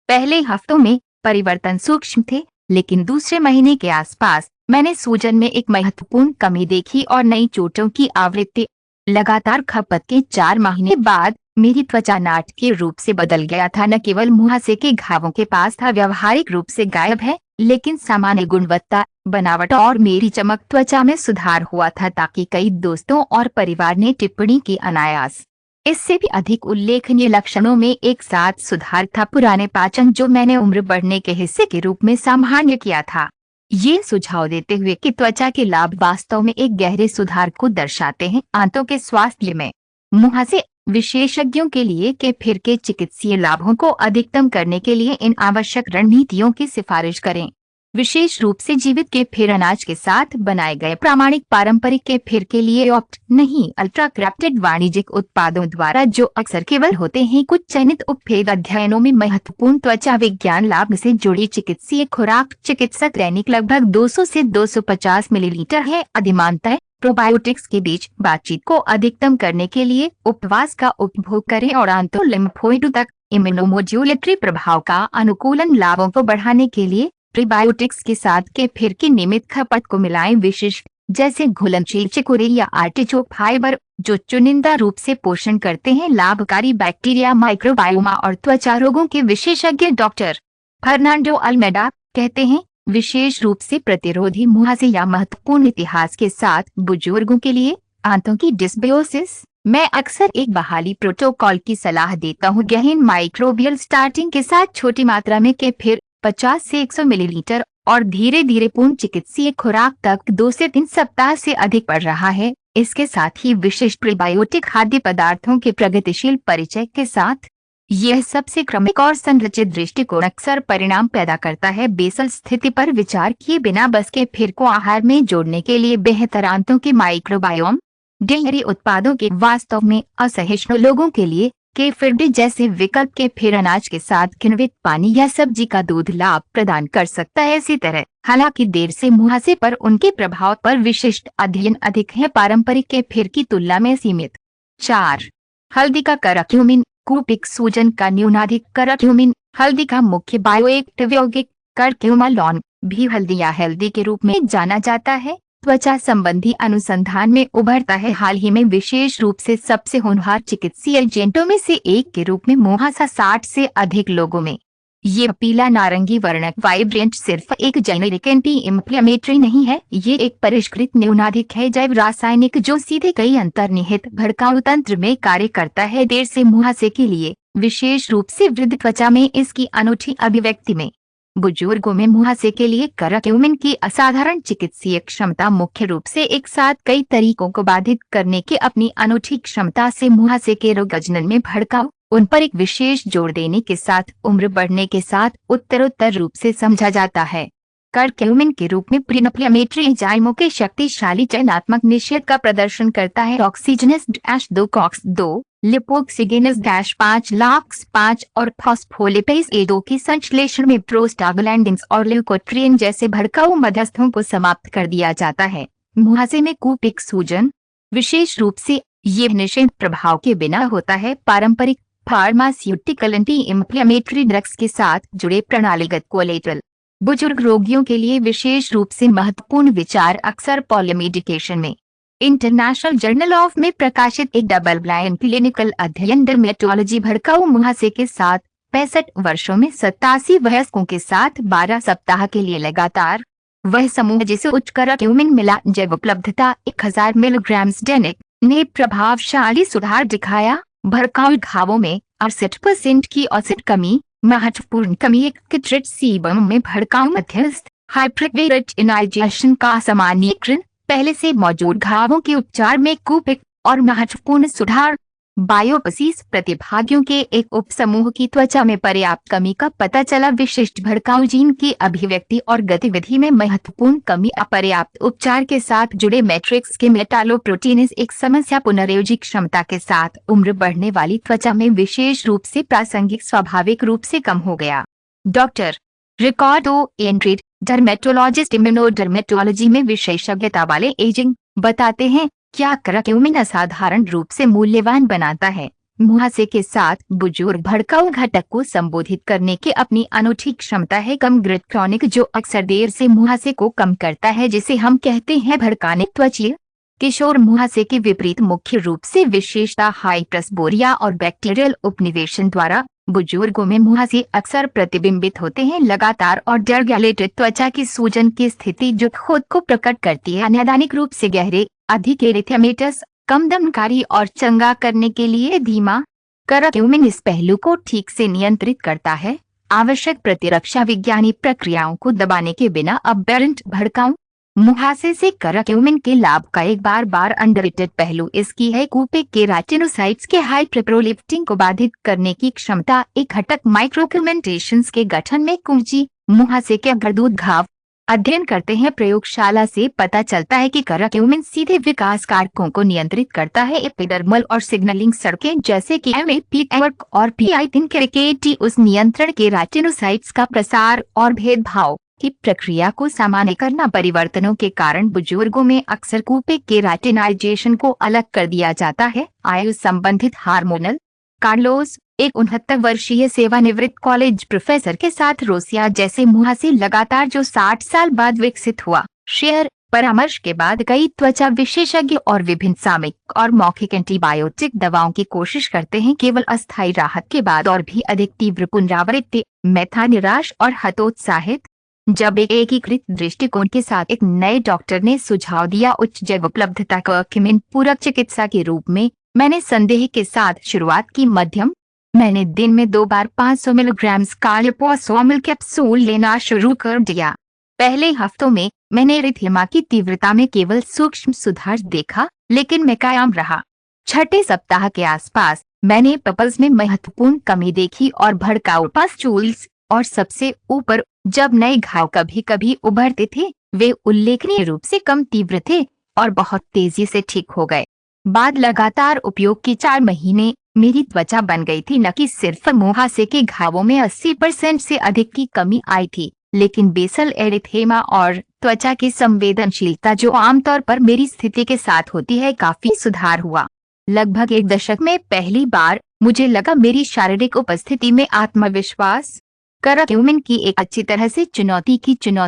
पहले हफ्तों में परिवर्तन सूक्ष्म थे, लेकिन दूसरे महीने के आसपास मैंने सूजन में एक महत्वपूर्ण कमी देखी और नई चोटों की आवृत्ति। लगातार खपत के 4 महीने बाद मेरी त्वचा नाटकीय रूप से बदल गया था। न केवल मुहासे के घावों के पास था व्यावहारिक रूप से गायब है, लेकिन सामान्य गुणवत्ता, बनावट और मेरी चमक त्वचा में सुधार हुआ था, ताकि कई दोस्तों और परिवार ने टिप्पणी की। अनायास इससे भी अधिक उल्लेखनीय लक्षणों में एक साथ सुधार था। पुराने पाचन जो मैंने उम्र बढ़ने के हिस्से के रूप में सामान्य किया था, ये सुझाव देते हुए कि त्वचा के लाभ वास्तव में एक गहरे सुधार को दर्शाते हैं। आंतों के स्वास्थ्य में मुहासे विशेषज्ञों के लिए के फिर के चिकित्सीय लाभों को अधिकतम करने के लिए इन आवश्यक रणनीतियों की सिफारिश करें। विशेष रूप से जीवित के फिर अनाज के साथ बनाए गए प्रामाणिक पारंपरिक के फिर के लिए ऑप्ट नहीं अल्ट्रा क्रैफ्टेड वाणिज्यिक उत्पादों द्वारा, जो अक्सर केवल होते हैं। कुछ चयनित उपभेद अध्ययनों में महत्वपूर्ण त्वचा विज्ञान लाभ से जुड़ी चिकित्सीय खुराक चिकित्सक दैनिक लगभग 200 से 250 मिलीलीटर है। अधिमानतः प्रोबायोटिक्स के बीच बातचीत को अधिकतम करने के लिए उपवास का उपभोग करें और आंतों लिम्फोइड तक इम्यूनोमोड्यूलेटरी प्रभाव का अनुकूलन। लाभों को बढ़ाने के लिए प्रीबायोटिक्स के साथ के फिर की नियमित खपत को मिलाएं। विशिष्ट जैसे घुलनशील चिकोरे या आर्टिचोक फाइबर, जो चुनिंदा रूप से पोषण करते हैं। लाभकारी बैक्टीरिया, माइक्रोबायोमा और त्वचा रोगों के विशेषज्ञ डॉक्टर फर्नांडो अल्मेडा कहते हैं, विशेष रूप से प्रतिरोधी मुहासे या महत्वपूर्ण इतिहास के साथ बुजुर्गों के लिए आंतों की डिस्बियोसिस, मैं अक्सर एक बहाली प्रोटोकॉल की सलाह देता हूँ। गहन माइक्रोबियल स्टार्टिंग के साथ छोटी मात्रा में के फिर 50 से 100 मिलीलीटर और धीरे धीरे पूर्ण चिकित्सीय खुराक तक 2 से 3 सप्ताह से अधिक पड़ रहा है। इसके साथ ही विशिष्ट प्रीबायोटिक खाद्य पदार्थों के प्रगतिशील परिचय के साथ यह सबसे क्रमिक और संरचित दृष्टिकोण अक्सर परिणाम पैदा करता है। बेसल स्थिति पर विचार किए बिना बस के फिर को आहार में जोड़ने के लिए बेहतर आंतों के माइक्रोबायोम। डेयरी उत्पादों के वास्तव में असहिष्णु लोगों के लिए के फिर जैसे विकल्प के फिर अनाज के साथ किण्वित पानी या सब्जी का दूध लाभ प्रदान कर सकता है। इसी तरह, हालांकि देर से मुहासे पर उनके प्रभाव पर विशिष्ट अध्ययन अधिक है, पारंपरिक के फिर की तुलना में सीमित। 4. हल्दी का करक्यूमिन। कूपिक सूजन का न्यूनाधिक करक्यूमिन। हल्दी का मुख्य बायोएक्टिव यौगिक करक्यूमालॉन भी हल्दी या हल्दी के रूप में जाना जाता है, त्वचा संबंधी अनुसंधान में उभरता है। हाल ही में विशेष रूप से सबसे होनहार चिकित्सीय एजेंटों में से एक के रूप में मुहासा 60 से अधिक लोगों में। ये पीला नारंगी वर्णक वाइब्रेंट सिर्फ एक जेनेरिक एंटी इंफ्लेमेटरी नहीं है, ये एक परिष्कृत न्यूनाधिक है, जैव रासायनिक जो सीधे कई अंतर्निहित भड़काऊ तंत्र में कार्य करता है। देर से मुहासे के लिए, विशेष रूप से वृद्ध त्वचा में इसकी अनूठी अभिव्यक्ति में। बुजुर्गों में मुहासे के लिए करक्यूमिन की असाधारण चिकित्सीय क्षमता मुख्य रूप से एक साथ कई तरीकों को बाधित करने की अपनी अनूठी क्षमता से मुहासे के रोग अजनन में भड़काऊ उन पर एक विशेष जोर देने के साथ उम्र बढ़ने के साथ उत्तरोत्तर रूप से समझा जाता है। करक्यूमिन के रूप में प्रीइन्फ्लेमेटरी एंजाइमों के शक्तिशाली चयनात्मक निषेध का प्रदर्शन करता है। ऑक्सीजनस -2 कॉक्स 2, लिपोक्सिगेनस -5 लाक्स 5 और फॉस्फोलिपेज A2 की संश्लेषण में प्रोस्टाग्लैंडिन्स और ल्यूकोट्रिएन जैसे भड़काऊ मध्यस्थों को समाप्त कर दिया जाता है। मुहासे में कूपिक सूजन, विशेष रूप से ये निषेध प्रभाव के बिना होता है। पारंपरिक फार्मास्यूटिकल एंटी इंफ्लेमेटरी ड्रग्स के साथ जुड़े प्रणालीगत कोलेटरल। बुजुर्ग रोगियों के लिए विशेष रूप से महत्वपूर्ण विचार अक्सर पॉलीमेडिकेशन में। इंटरनेशनल जर्नल ऑफ में प्रकाशित एक डबल ब्लाइंड क्लिनिकल अध्ययन डर्मेटोलॉजी भड़काऊ मुहासे के साथ 65 वर्षों में 87 वयस्कों के साथ 12 सप्ताह के लिए लगातार वह समूह जिसे उच्च करक्यूमिन मिला जैव उपलब्धता 1000 मिलीग्राम दैनिक ने प्रभावशाली सुधार दिखाया। भड़काऊ घावों में 68% की औसत कमी, महत्वपूर्ण कमी एक किट्रेट सीबम में भड़काऊ मध्यस्थ हाइपरकेराटिनाइजेशन का सामान्यीकरण, पहले से मौजूद घावों के उपचार में कूपिक और महत्वपूर्ण सुधार। बायोप्सीज प्रतिभागियों के एक उपसमूह की त्वचा में पर्याप्त कमी का पता चला। विशिष्ट भड़काऊ जीन की अभिव्यक्ति और गतिविधि में महत्वपूर्ण कमी। अपर्याप्त उपचार के साथ जुड़े मैट्रिक्स के मेटालोप्रोटीनेज एक समस्या। पुनर्योजी क्षमता के साथ उम्र बढ़ने वाली त्वचा में विशेष रूप से प्रासंगिक स्वाभाविक रूप से कम हो गया। डॉक्टर रिकार्डो एंड्रीड, डर्मेटोलॉजिस्ट, इम्यूनोडर्मेटोलॉजी में विशेषज्ञता वाले, एजिंग, बताते हैं क्या करक्यूमिन असाधारण रूप से मूल्यवान बनाता है। मुहासे के साथ बुजुर्ग भड़काऊ घटक को संबोधित करने की अपनी अनूठी क्षमता है। कम ग्रिड क्रॉनिक, जो अक्सर देर से मुहासे को कम करता है, जिसे हम कहते हैं भड़काने त्वचीय। किशोर मुहासे के विपरीत मुख्य रूप से विशेषता हाई प्रस्बोरिया और बैक्टीरियल उपनिवेशन द्वारा बुजुर्गों में मुहासे अक्सर प्रतिबिंबित होते हैं। लगातार और डेरगैलेटेड त्वचा की सूजन की स्थिति जो खुद को प्रकट करती है अनैदानिक रूप से गहरे, अधिक एरिथेमेटस, कम दमनकारी और चंगा करने के लिए धीमा। करक्यूमिन इस पहलू को ठीक से नियंत्रित करता है, आवश्यक प्रतिरक्षा विज्ञानी प्रक्रियाओं को दबाने के बिना। अबेरेंट भड़काऊ मुहासे से करक्यूमिन के लाभ का एक बार अंडररेटेड पहलू इसकी है कूपे केराटिनोसाइट्स के हाइड्रोप्रोलिफ्टिंग को बाधित करने की क्षमता। एक घटक माइक्रोक्यूमेंटेशंस के गठन में कुंजी। मुहासे के गर्दूद घाव अध्ययन करते हैं। प्रयोगशाला से पता चलता है कि करक्यूमिन सीधे विकास कारकों को नियंत्रित करता है। एपिडर्मल और सिग्नलिंग सड़कें जैसे कि MAP और PI3 के उस नियंत्रण के केराटिनोसाइट्स का प्रसार और भेदभाव की प्रक्रिया को सामान्य करना। परिवर्तनों के कारण बुजुर्गों में अक्सर कूपे केराटिनाइजेशन को अलग कर दिया जाता है। आयु संबंधित हार्मोनल। कार्लोस, एक 69 वर्षीय सेवानिवृत्त कॉलेज प्रोफेसर के साथ रोसिया जैसे मुहासे लगातार जो 60 साल बाद विकसित हुआ। शेयर परामर्श के बाद कई त्वचा विशेषज्ञ और विभिन्न सामयिक और मौखिक एंटीबायोटिक दवाओं की कोशिश करते हैं केवल अस्थायी राहत के बाद और भी अधिक तीव्र पुनरावृत्ति। मेथा निराश और हतोत्साहित। जब एक एकीकृत दृष्टिकोण के साथ एक नए डॉक्टर ने सुझाव दिया उच्च जैव उपलब्धता करक्यूमिन पूरक चिकित्सा के रूप में, मैंने संदेह के साथ शुरुआत की। मध्यम, मैंने दिन में 2 बार 500 मिलीग्राम कार्लिपोसोमल कैप्सूल लेना शुरू कर दिया। पहले हफ्तों में मैंने एरिथेमा की तीव्रता में केवल सूक्ष्म सुधार देखा, लेकिन मैं कायम रहा। छठे सप्ताह के आसपास मैंने पपल्स में महत्वपूर्ण कमी देखी और भड़काऊ पस्टूल्स, और सबसे ऊपर जब नए घाव कभी कभी उभरते थे वे उल्लेखनीय रूप से कम तीव्र थे और बहुत तेजी से ठीक हो गए। बाद लगातार उपयोग के 4 महीने मेरी त्वचा बन गई थी। न कि सिर्फ मुहासे के घावों में 80% से अधिक की कमी आई थी, लेकिन बेसल एरिथेमा और त्वचा की संवेदनशीलता जो आमतौर पर मेरी स्थिति के साथ होती है काफी सुधार हुआ। लगभग 1 दशक में पहली बार मुझे लगा मेरी शारीरिक उपस्थिति में आत्मविश्वास। करक्यूमिन की एक अच्छी तरह से चुनौती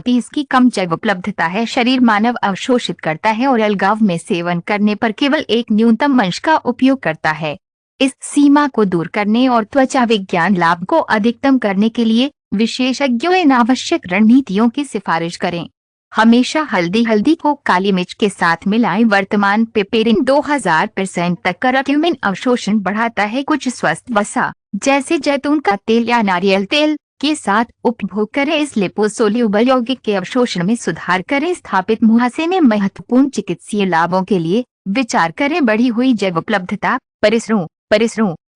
इसकी कम जैव उपलब्धता है। शरीर मानव अवशोषित करता है और अलगाव में सेवन करने पर केवल एक न्यूनतम अंश का उपयोग करता है। इस सीमा को दूर करने और त्वचा विज्ञान लाभ को अधिकतम करने के लिए विशेषज्ञों इन आवश्यक रणनीतियों की सिफारिश करें। हमेशा हल्दी को काली मिर्च के साथ मिलाएं। वर्तमान पेपेरिन 2000% तक करक्यूमिन अवशोषण बढ़ाता है। कुछ स्वस्थ वसा जैसे जैतून का तेल या नारियल तेल के साथ उपभोग करें। इस लिपोसोल्यूबल यौगिक के अवशोषण में सुधार करें। स्थापित मुहासे में महत्वपूर्ण चिकित्सीय लाभों के लिए विचार करें। बढ़ी हुई जैव उपलब्धता, परिसरों,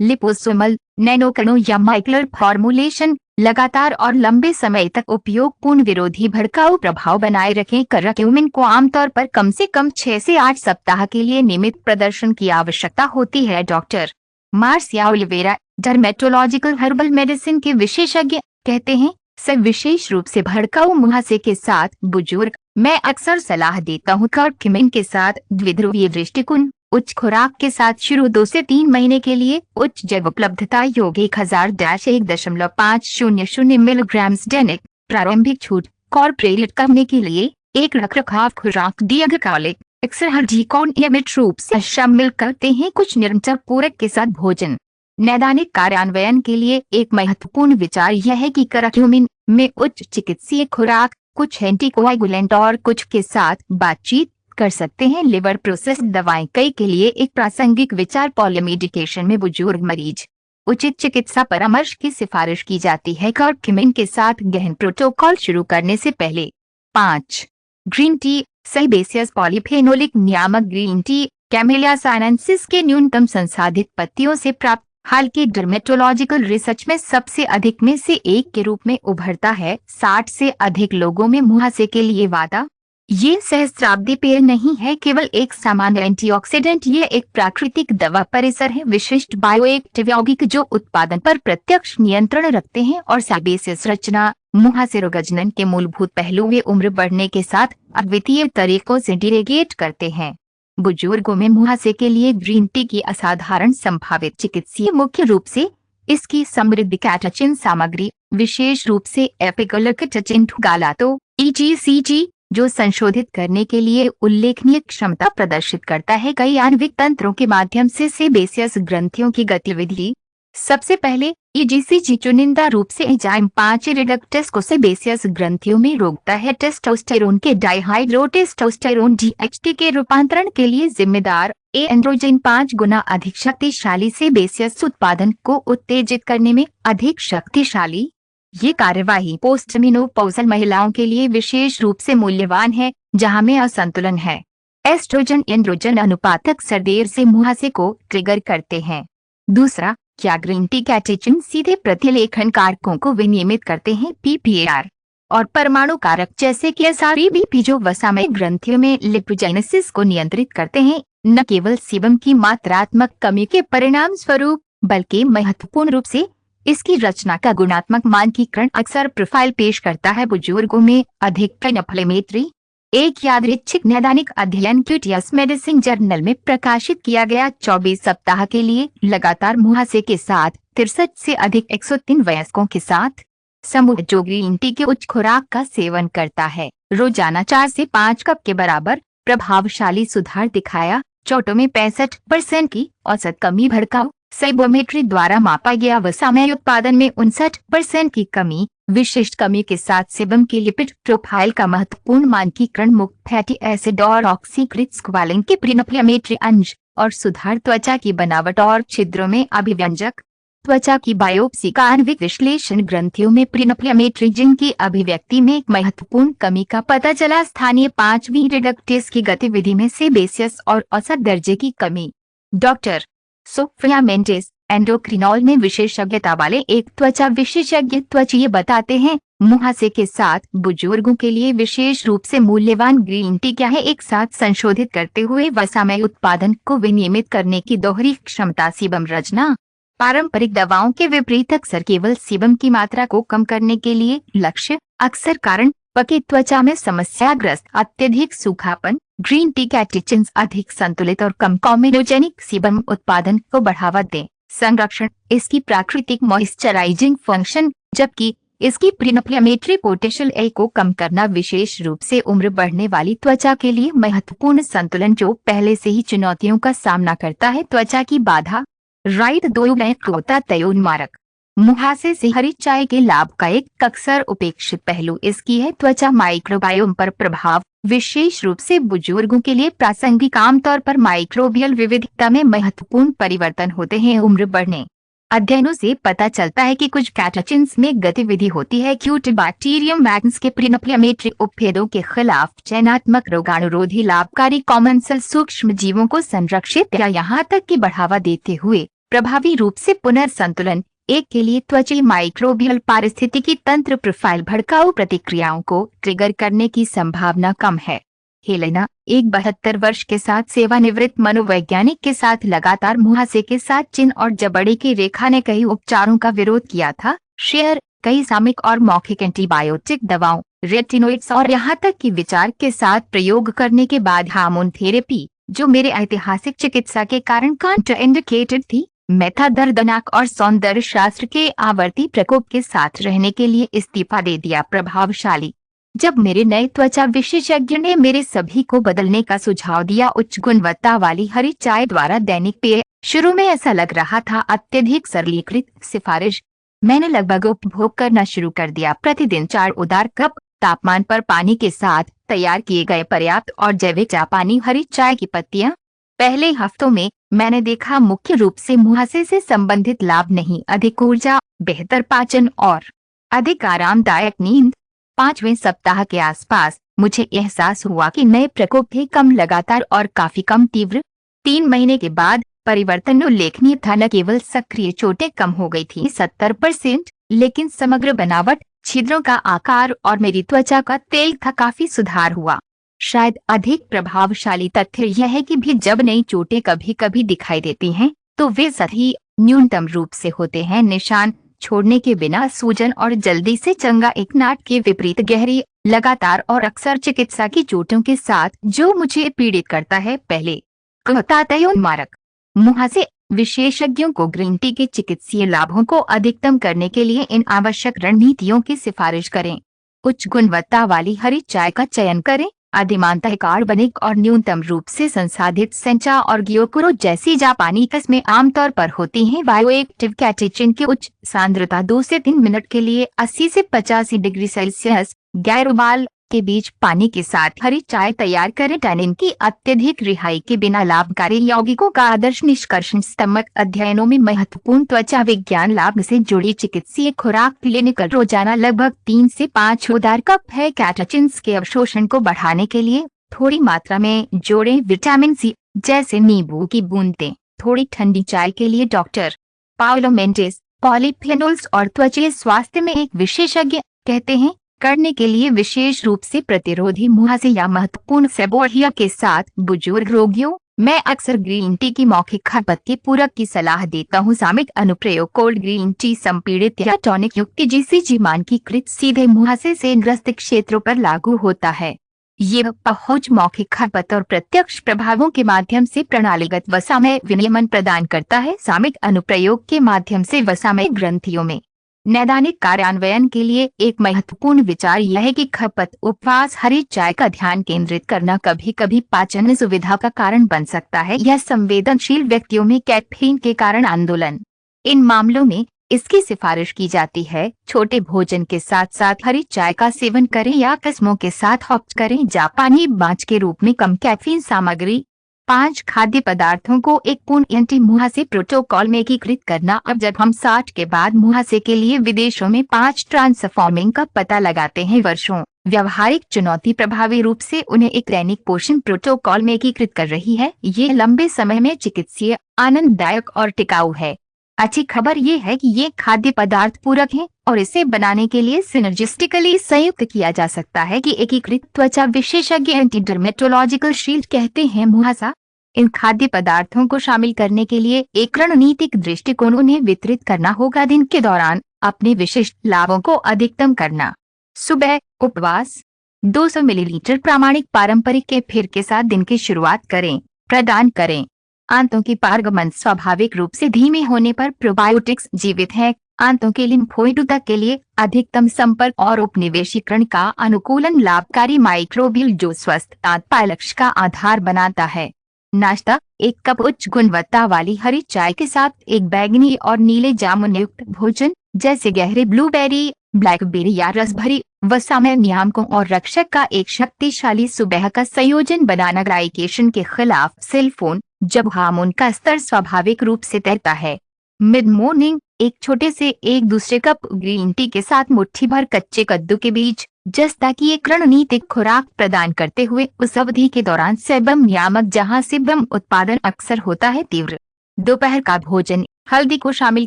लिपोसोमल, नैनोकणों या माइक्रोर फॉर्मुलेशन, लगातार और लंबे समय तक उपयोग पूर्ण विरोधी भड़काऊ प्रभाव बनाए रखें। करक्यूमिन को आमतौर पर कम से कम 6 से 8 सप्ताह के लिए नियमित प्रदर्शन की आवश्यकता होती है। Doctor Marcia Oliveira, dermatological herbal medicine के विशेषज्ञ, कहते हैं सब विशेष रूप से भड़काऊ मुहासे के साथ बुजुर्ग, मैं अक्सर सलाह देता हूँ करक्यूमिन के साथ द्विध्रुवीय दृष्टिकोण। उच्च खुराक के साथ शुरू 2 से 3 महीने के लिए उच्च जैव उपलब्धता योग 1000-1.500 मिलीग्राम दैनिक। प्रारंभिक छूट कॉर्पोरेट करने के लिए एक रखरखाव खुराक दीर्घकालिक अक्सर हड्डी को नियमित रूप से शामिल करते हैं। कुछ निरंतर पूरक के साथ भोजन। नैदानिक कार्यान्वयन के लिए एक महत्वपूर्ण विचार यह है कि करक्यूमिन में उच्च चिकित्सीय खुराक कुछ एंटीकोएगुलेंट और कुछ के साथ बातचीत कर सकते हैं। लिवर प्रोसेस दवाएं कई के लिए एक प्रासंगिक विचार। पॉलीमेडिकेशन में बुजुर्ग मरीज उचित चिकित्सा परामर्श की सिफारिश की जाती है करक्यूमिन के साथ गहन प्रोटोकॉल शुरू करने से पहले। 5. ग्रीन टी, सेबेसियस पॉलीफेनोलिक नियामक ग्रीन टी कैमेलिया साइनेंसिस के न्यूनतम संसाधित पत्तियों से प्राप्त हाल के डर्मेटोलॉजिकल रिसर्च में सबसे अधिक में से एक के रूप में उभरता है। 60 से अधिक लोगों में मुहासे के लिए वादा। ये सहस्त्राब्दी पेय नहीं है केवल एक सामान्य एंटीऑक्सीडेंट, ये एक प्राकृतिक दवा परिसर है, विशिष्ट बायोएक्टिव यौगिक जो उत्पादन पर प्रत्यक्ष नियंत्रण रखते हैं और सेबेसियस रचना। मुहासे रोगजनन के मूलभूत पहलू वे उम्र बढ़ने के साथ अद्वितीय तरीकों से डिरेगेट करते हैं। बुजुर्गों में मुहासे के लिए ग्रीन टी की असाधारण संभावित चिकित्सीय मुख्य रूप से इसकी समृद्ध कैटेचिन सामग्री, विशेष रूप से एपिगोलिकटचिन गालातो EGCG, जो संशोधित करने के लिए उल्लेखनीय क्षमता प्रदर्शित करता है कई आणविक तंत्रों के माध्यम से सेबेसियस ग्रंथियों की गतिविधि। सबसे पहले EGCG चुनिंदा रूप से एंजाइम 5 रिडक्टेस को सेबेसियस ग्रंथियों में रोकता है। टेस्टोस्टेरोन के डाइहाइड्रोटेस्टोस्टेरोन DHT के रूपांतरण के लिए जिम्मेदार एंड्रोजन 5 गुना अधिक शक्तिशाली सेबेसियस उत्पादन को उत्तेजित करने में अधिक शक्तिशाली। ये कार्यवाही पोस्टमेनोपॉजल महिलाओं के लिए विशेष रूप से मूल्यवान है जहां में असंतुलन है। एस्ट्रोजन एंड्रोजन अनुपात अक्सर देर से मुहासे को ट्रिगर करते हैं। दूसरा, क्या ग्रीन टी कैटेचिन सीधे प्रतिलेखन कारकों को विनियमित करते हैं? PPAR और परमाणु कारक जैसे कि SREBP जो वसामय ग्रंथियों में लिपोजेनेसिस को नियंत्रित करते हैं, न केवल सीबम की मात्रात्मक कमी के परिणाम स्वरूप बल्कि महत्वपूर्ण रूप से इसकी रचना का गुणात्मक मानकीकरण अक्सर प्रोफाइल पेश करता है। बुजुर्गों में अधिक इन्फ्लेमेटरी। एक यादृच्छिक नैदानिक अध्ययन क्यूटियस मेडिसिन जर्नल में प्रकाशित किया गया 24 सप्ताह के लिए लगातार मुहासे के साथ 63 से अधिक 103 वयस्कों के साथ समूह जो ग्रीन टी के उच्च खुराक का सेवन करता है, रोजाना 4 से 5 कप के बराबर प्रभावशाली सुधार दिखाया। चोटों में 65% की औसत कमी, भड़काऊ सेबोमेट्री द्वारा मापा गया वसामय उत्पादन में 59% की कमी, विशिष्ट कमी के साथ सेबम की लिपिड प्रोफाइल का महत्वपूर्ण मानकीकरण, मुक्त फैटी एसिड और ऑक्सीकृत स्क्वालिन के प्रीइन्फ्लेमेटरी अंश और सुधार, त्वचा की बनावट और छिद्रों में अभिव्यंजक। त्वचा की बायोप्सी का आणविक विश्लेषण, ग्रंथियों में प्रीइन्फ्लेमेटरी जिन की अभिव्यक्ति में एक महत्वपूर्ण कमी का पता चला। स्थानीय 5वीं रिडक्टेस की गतिविधि में सेबेसियस और औसत दर्जे की कमी। डॉक्टर सोफिया मेंडेस एंडोक्रिनॉल में विशेषज्ञता वाले एक त्वचा विशेषज्ञ त्वचीय बताते हैं, मुहासे के साथ बुजुर्गों के लिए विशेष रूप से मूल्यवान ग्रीन टी क्या है? एक साथ संशोधित करते हुए वसामय उत्पादन को विनियमित करने की दोहरी क्षमता। सीबम रचना पारंपरिक दवाओं के विपरीत अक्सर केवल सीबम की मात्रा को कम करने के लिए लक्ष्य, अक्सर कारण पकी त्वचा में समस्याग्रस्त अत्यधिक सूखापन। ग्रीन टी कैटेचिन्स अधिक संतुलित और कम कॉम्बिनोजेनिक सीबम उत्पादन को बढ़ावा दें। संरक्षण, इसकी प्राकृतिक मॉइस्चराइजिंग फंक्शन, जबकि इसकी प्रीइन्फ्लेमेटरी पोटेंशियल ए को कम करना, विशेष रूप से उम्र बढ़ने वाली त्वचा के लिए महत्वपूर्ण संतुलन जो पहले से ही चुनौतियों का सामना करता है। त्वचा की बाधा, राइट 2 क्लोता तयोन्मारक। मुहासे से हरी चाय के लाभ का एक अक्सर उपेक्षित पहलू इसकी है त्वचा माइक्रोबायोम पर प्रभाव, विशेष रूप से बुजुर्गों के लिए प्रासंगिक। आमतौर पर माइक्रोबियल विविधता में महत्वपूर्ण परिवर्तन होते हैं उम्र बढ़ने। अध्ययनों से पता चलता है कि कुछ कैटेचिन्स में गतिविधि होती है क्यूटिबैक्टीरियम मैग्नस के प्रीइन्फ्लेमेटरी उपभेदों के खिलाफ, चयनात्मक रोगाणुरोधी, लाभकारी, कॉमन सेल सूक्ष्म जीवों को संरक्षित या यहाँ तक कि बढ़ावा देते हुए प्रभावी रूप से पुनर्संतुलन। एक के लिए त्वचा माइक्रोबियल पारिस्थितिकी तंत्र प्रोफाइल, भड़काऊ प्रतिक्रियाओं को ट्रिगर करने की संभावना कम है। हेलेना, एक 72 वर्ष के साथ सेवानिवृत्त मनोवैज्ञानिक के साथ लगातार मुहासे के साथ चिन और जबड़े की रेखा ने कई उपचारों का विरोध किया था। शेयर, कई सामयिक और मौखिक एंटीबायोटिक दवाओं, रेटिनोइड्स और यहाँ तक कि विचार के साथ प्रयोग करने के बाद हार्मोन थेरेपी, जो मेरे ऐतिहासिक चिकित्सा के कारण कॉन्ट्राइंडिकेटेड थी, मेथा दर्दनाक और सौंदर्य शास्त्र के आवर्ती प्रकोप के साथ रहने के लिए इस्तीफा दे दिया। प्रभावशाली, जब मेरे नए त्वचा विशेषज्ञ ने मेरे सभी को बदलने का सुझाव दिया, उच्च गुणवत्ता वाली हरी चाय द्वारा दैनिक पेय। शुरू में ऐसा लग रहा था अत्यधिक सरलीकृत सिफारिश। मैंने लगभग उपभोग करना शुरू कर दिया, प्रतिदिन 4 उदार कप तापमान पर पानी के साथ तैयार किए गए पर्याप्त और जैविक जापानी हरी चाय की पत्तियां। पहले हफ्तों में मैंने देखा मुख्य रूप से मुहासे से संबंधित लाभ नहीं, अधिक ऊर्जा, बेहतर पाचन और अधिक आरामदायक नींद। 5वें सप्ताह के आसपास मुझे एहसास हुआ कि नए प्रकोप थे, कम लगातार और काफी कम तीव्र। 3 महीने के बाद परिवर्तन उल्लेखनीय था। न केवल सक्रिय चोटें कम हो गई थी 70%, लेकिन समग्र बनावट, छिद्रों का आकार और मेरी त्वचा का तेल था काफी सुधार हुआ। शायद अधिक प्रभावशाली तथ्य यह है कि भी जब नई चोटें कभी कभी दिखाई देती हैं, तो वे सही न्यूनतम रूप से होते हैं, निशान छोड़ने के बिना, सूजन और जल्दी से चंगा। एक नाट के विपरीत गहरी, लगातार और अक्सर चिकित्सा की चोटों के साथ जो मुझे पीड़ित करता है। पहले मारक मुहासे विशेषज्ञों को ग्रीन टी के चिकित्सीय लाभों को अधिकतम करने के लिए इन आवश्यक रणनीतियों की सिफारिश करें। उच्च गुणवत्ता वाली हरी चाय का चयन करें। अधिमानतः कार्बनिक और न्यूनतम रूप से संसाधित सेंचा और ग्योकुरो जैसी जापानी किस्में आमतौर पर होती हैं। बायोएक्टिव कैटेचिन की उच्च सांद्रता 2 से 3 मिनट के लिए 80 से 85 डिग्री सेल्सियस गैर उबाल के बीच पानी के साथ हरी चाय तैयार करें। टैनिन की अत्यधिक रिहाई के बिना लाभकारी यौगिकों का आदर्श निष्कर्ष स्तमक अध्ययनों में महत्वपूर्ण त्वचा विज्ञान लाभ से जुड़ी चिकित्सीय खुराक क्लिनिकल रोजाना लगभग 3 से 5 उदार कप है। कैटेचिन्स के अवशोषण को बढ़ाने के लिए थोड़ी मात्रा में जोड़ें। विटामिन सी जैसे नींबू की बूंदें थोड़ी ठंडी चाय के लिए। डॉक्टर पाओलो मेंटेस पॉलीफेनोल्स और त्वचा स्वास्थ्य में एक विशेषज्ञ कहते हैं करने के लिए विशेष रूप से प्रतिरोधी मुहासे या महत्वपूर्ण सेबोरिया के साथ बुजुर्ग रोगियों। मैं अक्सर ग्रीन टी की मौखिक खपत के पूरक की सलाह देता हूँ। सामयिक अनुप्रयोग कोल्ड ग्रीन टी संपीड़ित या टॉनिक युक्त जीसीजी मानकीकृत सीधे मुहासे से ग्रस्त क्षेत्रों पर लागू होता है। ये पहुंच मौखिक खपत और प्रत्यक्ष प्रभावों के माध्यम से प्रणालीगत वसामय विनियमन प्रदान करता है। सामयिक अनुप्रयोग के माध्यम से वसामय ग्रंथियों में नैदानिक कार्यान्वयन के लिए एक महत्वपूर्ण विचार यह है कि खपत उपवास हरी चाय का ध्यान केंद्रित करना कभी कभी पाचन सुविधा का कारण बन सकता है या संवेदनशील व्यक्तियों में कैफीन के कारण आंदोलन। इन मामलों में इसकी सिफारिश की जाती है छोटे भोजन के साथ साथ हरी चाय का सेवन करें या किस्मों के साथ ऑप्ट करें। जापानी बाँच के रूप में कम कैफीन सामग्री। 5 खाद्य पदार्थों को एक पूर्ण एंटी मुहासे प्रोटोकॉल में एकीकृत करना। अब जब हम 60 के बाद मुहासे के लिए विदेशों में 5 ट्रांसफॉर्मिंग का पता लगाते हैं, वर्षों व्यवहारिक चुनौती प्रभावी रूप से उन्हें एक दैनिक पोषण प्रोटोकॉल में एकीकृत कर रही है। ये लंबे समय में चिकित्सीय आनंददायक और टिकाऊ है। अच्छी खबर ये है कि ये खाद्य पदार्थ पूरक हैं और इसे बनाने के लिए सिनर्जिस्टिकली संयुक्त किया जा सकता है कि एकीकृत त्वचा विशेषज्ञ एंटी डर्मेटोलॉजिकल शील्ड कहते हैं मुहासा। इन खाद्य पदार्थों को शामिल करने के लिए एक रणनीतिक दृष्टिकोण उन्हें वितरित करना होगा। दिन के दौरान अपने विशिष्ट लाभों को अधिकतम करना। सुबह उपवास 200 मिलीलीटर प्रामाणिक पारंपरिक के फिर के साथ दिन की शुरुआत करें। प्रदान करें। आंतों की पारगमन स्वाभाविक रूप से धीमे होने पर प्रोबायोटिक्स जीवित है। आंतों के लिम्फोइड ऊतक के लिए अधिकतम संपर्क और उपनिवेशीकरण का अनुकूलन लाभकारी माइक्रोबियल जो स्वस्थ दांत लक्ष्य का आधार बनाता है। नाश्ता 1 कप उच्च गुणवत्ता वाली हरी चाय के साथ एक बैंगनी और नीले जामुन युक्त भोजन जैसे गहरे ब्लूबेरी, ब्लैकबेरी या रसभरी वसामय नियामकों और रक्षक का एक शक्तिशाली सुबह का संयोजन बनाना। ग्लाइकेशन के खिलाफ सेल फोन जब हार्मोन का स्तर स्वाभाविक रूप से तैरता है। मिड मॉर्निंग एक छोटे से 1-2 कप ग्रीन टी के साथ मुट्ठी भर कच्चे कद्दू के बीज जस्ता की एक रणनीतिक खुराक प्रदान करते हुए उस अवधि के दौरान सेबम नियामक जहां सेबम उत्पादन अक्सर होता है तीव्र। दोपहर का भोजन हल्दी को शामिल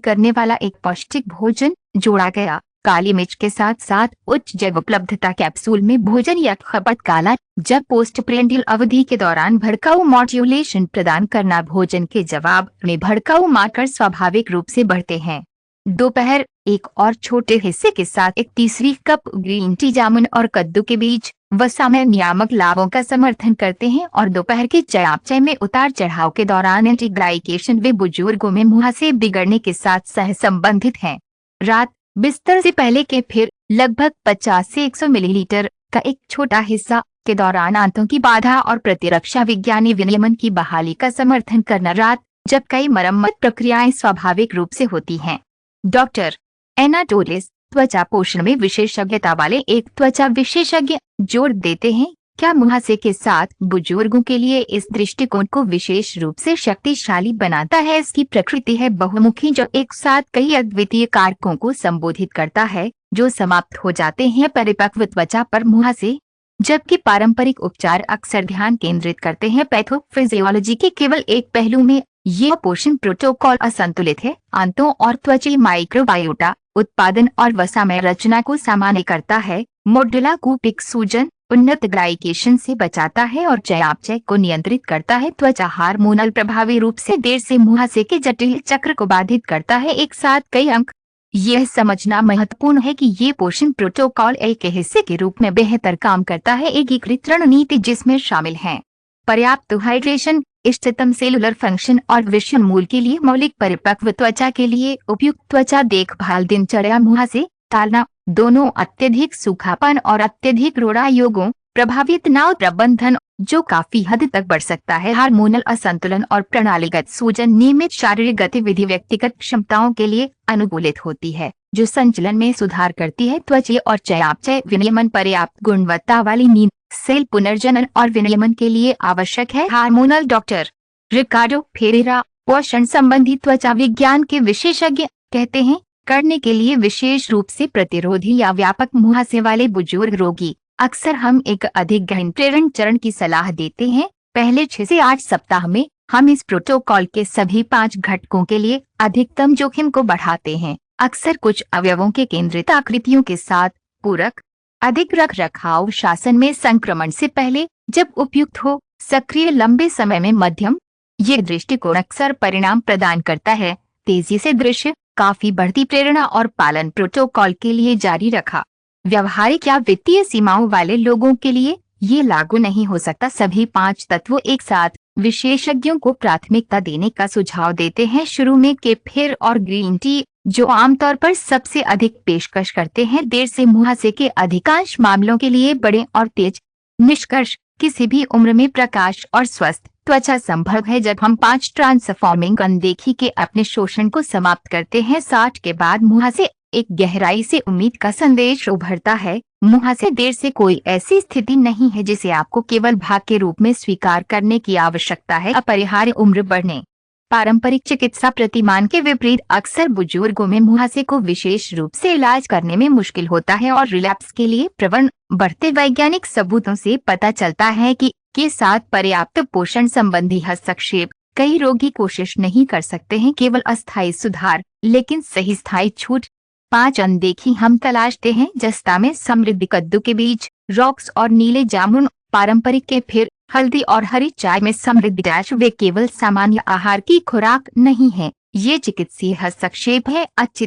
करने वाला एक पौष्टिक भोजन जोड़ा गया। काली मिर्च के साथ साथ उच्च जैव उपलब्धता कैप्सूल में भोजन या खपत काला जब पोस्ट प्रेंडियल अवधि के दौरान भड़काऊ मॉड्यूलेशन प्रदान करना। भोजन के जवाब में भड़काऊ मार्कर स्वाभाविक रूप से बढ़ते हैं। दोपहर एक और छोटे हिस्से के साथ एक 1/3 कप ग्रीन टी जामुन और कद्दू के बीज वसामय नियामक लाभों का समर्थन करते हैं और दोपहर के चाय में उतार चढ़ाव के दौरान एंटी ग्लाइकेशन वे बुजुर्गों में मुहासे बिगड़ने के साथ सह संबंधित हैं। रात बिस्तर से पहले के फिर लगभग 50 से 100 मिलीलीटर का एक छोटा हिस्सा के दौरान आंतों की बाधा और प्रतिरक्षा विज्ञानी विनियमन की बहाली का समर्थन करना। रात जब कई मरम्मत प्रक्रियाएं स्वाभाविक रूप से होती हैं। डॉक्टर एनाटोलिस त्वचा पोषण में विशेषज्ञता वाले एक त्वचा विशेषज्ञ जोर देते हैं क्या मुहासे के साथ बुजुर्गों के लिए इस दृष्टिकोण को विशेष रूप से शक्तिशाली बनाता है। इसकी प्रकृति है बहुमुखी जो एक साथ कई अद्वितीय कारकों को संबोधित करता है जो समाप्त हो जाते हैं परिपक्व त्वचा पर। मुहासे जबकि पारंपरिक उपचार अक्सर ध्यान केंद्रित करते हैं पैथोफिजियोलॉजी के केवल एक पहलू में। यह पोषण प्रोटोकॉल असंतुलित है, आंतों और त्वचा माइक्रोबायोटा उत्पादन और वसामय रचना को सामान्य करता है, मोडुला कूपिक सूजन उन्नत ग्लाइकेशन से बचाता है और चयापचय को नियंत्रित करता है। त्वचा हार्मोनल प्रभावी रूप से देर से मुहासे के जटिल चक्र को बाधित करता है। एक साथ कई अंक। यह समझना महत्वपूर्ण है कि ये पोषण प्रोटोकॉल एक हिस्से के रूप में बेहतर काम करता है एकीकृत रणनीति जिसमें शामिल हैं पर्याप्त हाइड्रेशन, इष्टतम सेलुलर फंक्शन और विषम मूल के लिए मौलिक परिपक्व त्वचा के लिए उपयुक्त त्वचा देखभाल, दिनचर्या मुहासे टालना, दोनों अत्यधिक सूखापन और अत्यधिक रोड़ायोगों प्रभावित तनाव प्रबंधन जो काफी हद तक बढ़ सकता है, हार्मोनल असंतुलन और प्रणालीगत सूजन। नियमित शारीरिक गतिविधि व्यक्तिगत क्षमताओं के लिए अनुकूलित होती है जो संचलन में सुधार करती है। त्वचा और चयापचय विनियमन, पर्याप्त गुणवत्ता वाली नींद सेल पुनर्जनन और विनियमन के लिए आवश्यक है। हार्मोनल डॉक्टर रिकार्डो फेरेरा, पोषण संबंधी त्वचा विज्ञान के विशेषज्ञ, कहते हैं करने के लिए विशेष रूप से प्रतिरोधी या व्यापक मुहासे वाले बुजुर्ग रोगी अक्सर हम एक अधिक गहन प्रेरण चरण की सलाह देते हैं। पहले 6 से 8 सप्ताह में हम इस प्रोटोकॉल के सभी 5 घटकों के लिए अधिकतम जोखिम को बढ़ाते हैं, अक्सर कुछ अवयवों के केंद्रित आकृतियों के साथ पूरक, अधिक रख रखाव शासन में संक्रमण से पहले जब उपयुक्त हो, सक्रिय लंबे समय में मध्यम। ये दृष्टिकोण अक्सर परिणाम प्रदान करता है। तेजी से दृश्य काफी बढ़ती प्रेरणा और पालन प्रोटोकॉल के लिए जारी रखा। व्यवहारिक या वित्तीय सीमाओं वाले लोगों के लिए ये लागू नहीं हो सकता। सभी 5 तत्व एक साथ विशेषज्ञों को प्राथमिकता देने का सुझाव देते हैं। शुरू में केफिर और ग्रीन टी जो आमतौर पर सबसे अधिक पेशकश करते हैं, देर से मुहासे के अधिकांश मामलों के लिए बड़े और तेज। निष्कर्ष, किसी भी उम्र में प्रकाश और स्वस्थ त्वचा संभव है जब हम 5 ट्रांसफॉर्मिंग अनदेखी के अपने शोषण को समाप्त करते हैं। 60 के बाद मुहासे एक गहराई से उम्मीद का संदेश उभरता है। मुहासे देर से कोई ऐसी स्थिति नहीं है जिसे आपको केवल भाग के रूप में स्वीकार करने की आवश्यकता है। अपरिहार्य उम्र बढ़ने, पारंपरिक चिकित्सा प्रतिमान के विपरीत अक्सर बुजुर्गों में मुहासे को विशेष रूप से इलाज करने में मुश्किल होता है और रिलैप्स के लिए प्रवण। बढ़ते वैज्ञानिक सबूतों से पता चलता है कि के साथ पर्याप्त पोषण संबंधी हस्तक्षेप कई रोगी कोशिश नहीं कर सकते हैं केवल अस्थायी सुधार, लेकिन सही स्थायी छूट। 5 अनदेखी हम तलाशते हैं जस्ता में समृद्ध कद्दू के बीज, रॉक्स और नीले जामुन, पारंपरिक के फिर हल्दी और हरी चाय में समृद्ध डैश। वे केवल सामान्य आहार की खुराक नहीं है, ये चिकित्सीय हस्तक्षेप है, अच्छी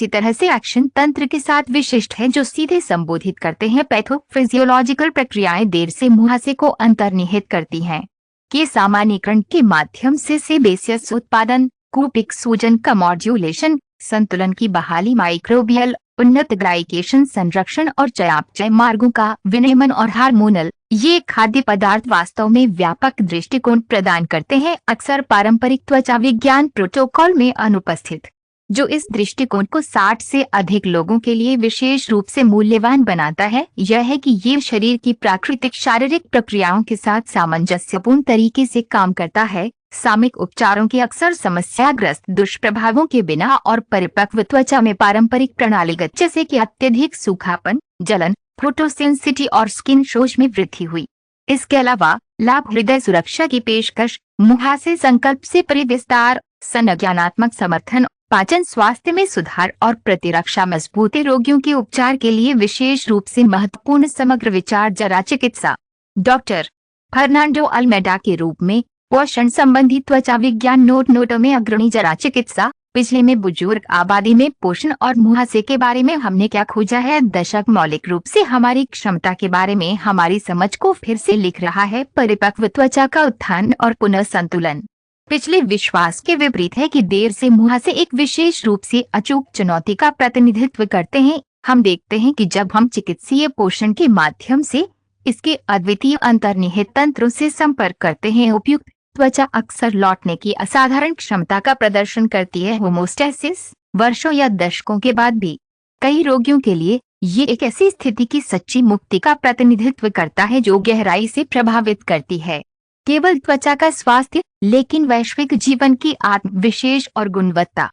तरह से एक्शन तंत्र के साथ विशिष्ट है जो सीधे संबोधित करते हैं पैथोफिजियोलॉजिकल प्रक्रियाएं देर से मुहासे को अंतर्निहित करती हैं। के सामान्यीकरण के माध्यम से सेबेसियस उत्पादन, कूपिक सूजन का मॉड्यूलेशन, संतुलन की बहाली, माइक्रोबियल उन्नत ग्लाइकेशन संरक्षण और चयापचय मार्गों का विनियमन और हार्मोनल। ये खाद्य पदार्थ वास्तव में व्यापक दृष्टिकोण प्रदान करते हैं, अक्सर पारंपरिक त्वचा विज्ञान प्रोटोकॉल में अनुपस्थित, जो इस दृष्टिकोण को 60 से अधिक लोगों के लिए विशेष रूप से मूल्यवान बनाता है। यह है कि ये शरीर की प्राकृतिक शारीरिक प्रक्रियाओं के साथ सामंजस्यपूर्ण तरीके से काम करता है, सामयिक उपचारों के अक्सर समस्याग्रस्त दुष्प्रभावों के बिना और परिपक्व त्वचा में पारंपरिक प्रणालीगत जैसे कि अत्यधिक सूखापन, जलन, फोटोसेंसिटिविटी और स्किन शोष में वृद्धि हुई। इसके अलावा लाभ हृदय सुरक्षा की पेशकश, मुहासे संकल्प से परिविस्तार, संज्ञानात्मक समर्थन, पाचन स्वास्थ्य में सुधार और प्रतिरक्षा मजबूती। रोगियों के उपचार के लिए विशेष रूप से महत्वपूर्ण समग्र विचार जरा चिकित्सा। डॉक्टर फर्नांडो अल्मेडा के रूप में पोषण संबंधी त्वचा विज्ञान नोटों में अग्रणी जरा चिकित्सा। पिछले में बुजुर्ग आबादी में पोषण और मुहासे के बारे में हमने क्या खोजा है। दशक मौलिक रूप से हमारी क्षमता के बारे में हमारी समझ को फिर से लिख रहा है। परिपक्व त्वचा का उत्थान और पुनः संतुलन पिछले विश्वास के विपरीत है कि देर से मुहासे एक विशेष रूप से अचूक चुनौती का प्रतिनिधित्व करते हैं। हम देखते हैं कि जब हम चिकित्सीय पोषण के माध्यम से इसके अद्वितीय अंतर्निहित तंत्रों से संपर्क करते हैं, उपयुक्त त्वचा अक्सर लौटने की असाधारण क्षमता का प्रदर्शन करती है। होमोस्टेसिस वर्षों या दशकों के बाद भी कई रोगियों के लिए ये एक ऐसी स्थिति की सच्ची मुक्ति का प्रतिनिधित्व करता है जो गहराई से प्रभावित करती है केवल त्वचा का स्वास्थ्य, लेकिन वैश्विक जीवन की आत्मविशेष और गुणवत्ता।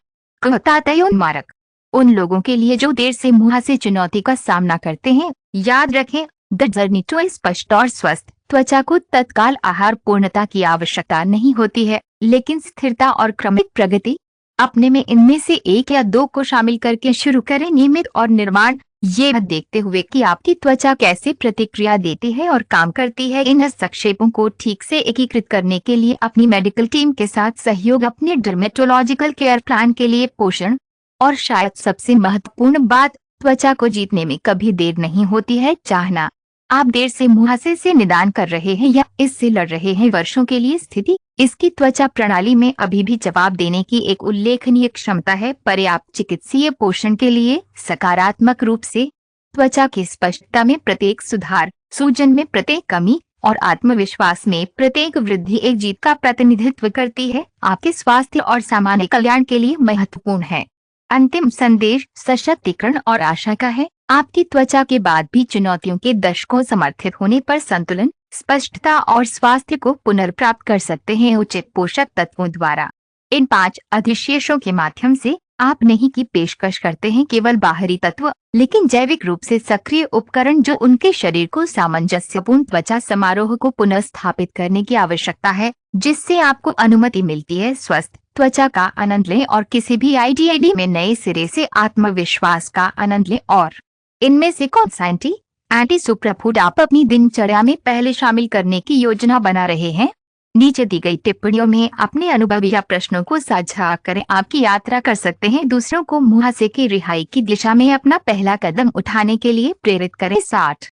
मारक उन लोगों के लिए जो देर से मुहासे चुनौती का सामना करते हैं, याद रखें द जर्नी टू स्पष्ट और स्वस्थ त्वचा को तत्काल आहार पूर्णता की आवश्यकता नहीं होती है, लेकिन स्थिरता और क्रमिक प्रगति। अपने में इनमें से एक या दो को शामिल करके शुरू करें। नियमित और निर्माण, ये देखते हुए कि आपकी त्वचा कैसे प्रतिक्रिया देती है और काम करती है। इन हस्तक्षेपों को ठीक से एकीकृत करने के लिए अपनी मेडिकल टीम के साथ सहयोग, अपने डर्मेटोलॉजिकल केयर प्लान के लिए पोषण, और शायद सबसे महत्वपूर्ण बात, त्वचा को जीतने में कभी देर नहीं होती है। चाहना, आप देर से मुहासे से निदान कर रहे हैं या इससे लड़ रहे हैं वर्षों के लिए, स्थिति इसकी त्वचा प्रणाली में अभी भी जवाब देने की एक उल्लेखनीय क्षमता है। पर्याप्त चिकित्सीय पोषण के लिए सकारात्मक रूप से त्वचा की स्पष्टता में प्रत्येक सुधार, सूजन में प्रत्येक कमी और आत्मविश्वास में प्रत्येक वृद्धि एक जीत का प्रतिनिधित्व करती है। आपके स्वास्थ्य और सामान्य कल्याण के लिए महत्वपूर्ण है। अंतिम संदेश सशक्तिकरण और आशा का है। आपकी त्वचा के बाद भी चुनौतियों के दशकों समर्थित होने पर संतुलन, स्पष्टता और स्वास्थ्य को पुनर्प्राप्त कर सकते हैं उचित पोषक तत्वों द्वारा। इन 5 अधिशेषों के माध्यम से आप नहीं की पेशकश करते हैं केवल बाहरी तत्व, लेकिन जैविक रूप से सक्रिय उपकरण जो उनके शरीर को सामंजस्यपूर्ण त्वचा समारोह को पुनः स्थापित करने की आवश्यकता है, जिससे आपको अनुमति मिलती है स्वस्थ त्वचा का आनंद लें और किसी भी आईडीआईडी में नए सिरे से आत्मविश्वास का आनंद लें। और इनमें से कौन सा एंटी सुपरफूड आप अपनी दिनचर्या में पहले शामिल करने की योजना बना रहे हैं? नीचे दी गई टिप्पणियों में अपने अनुभव या प्रश्नों को साझा करें। आपकी यात्रा कर सकते हैं दूसरों को मुहासे की रिहाई की दिशा में अपना पहला कदम उठाने के लिए प्रेरित करें। 60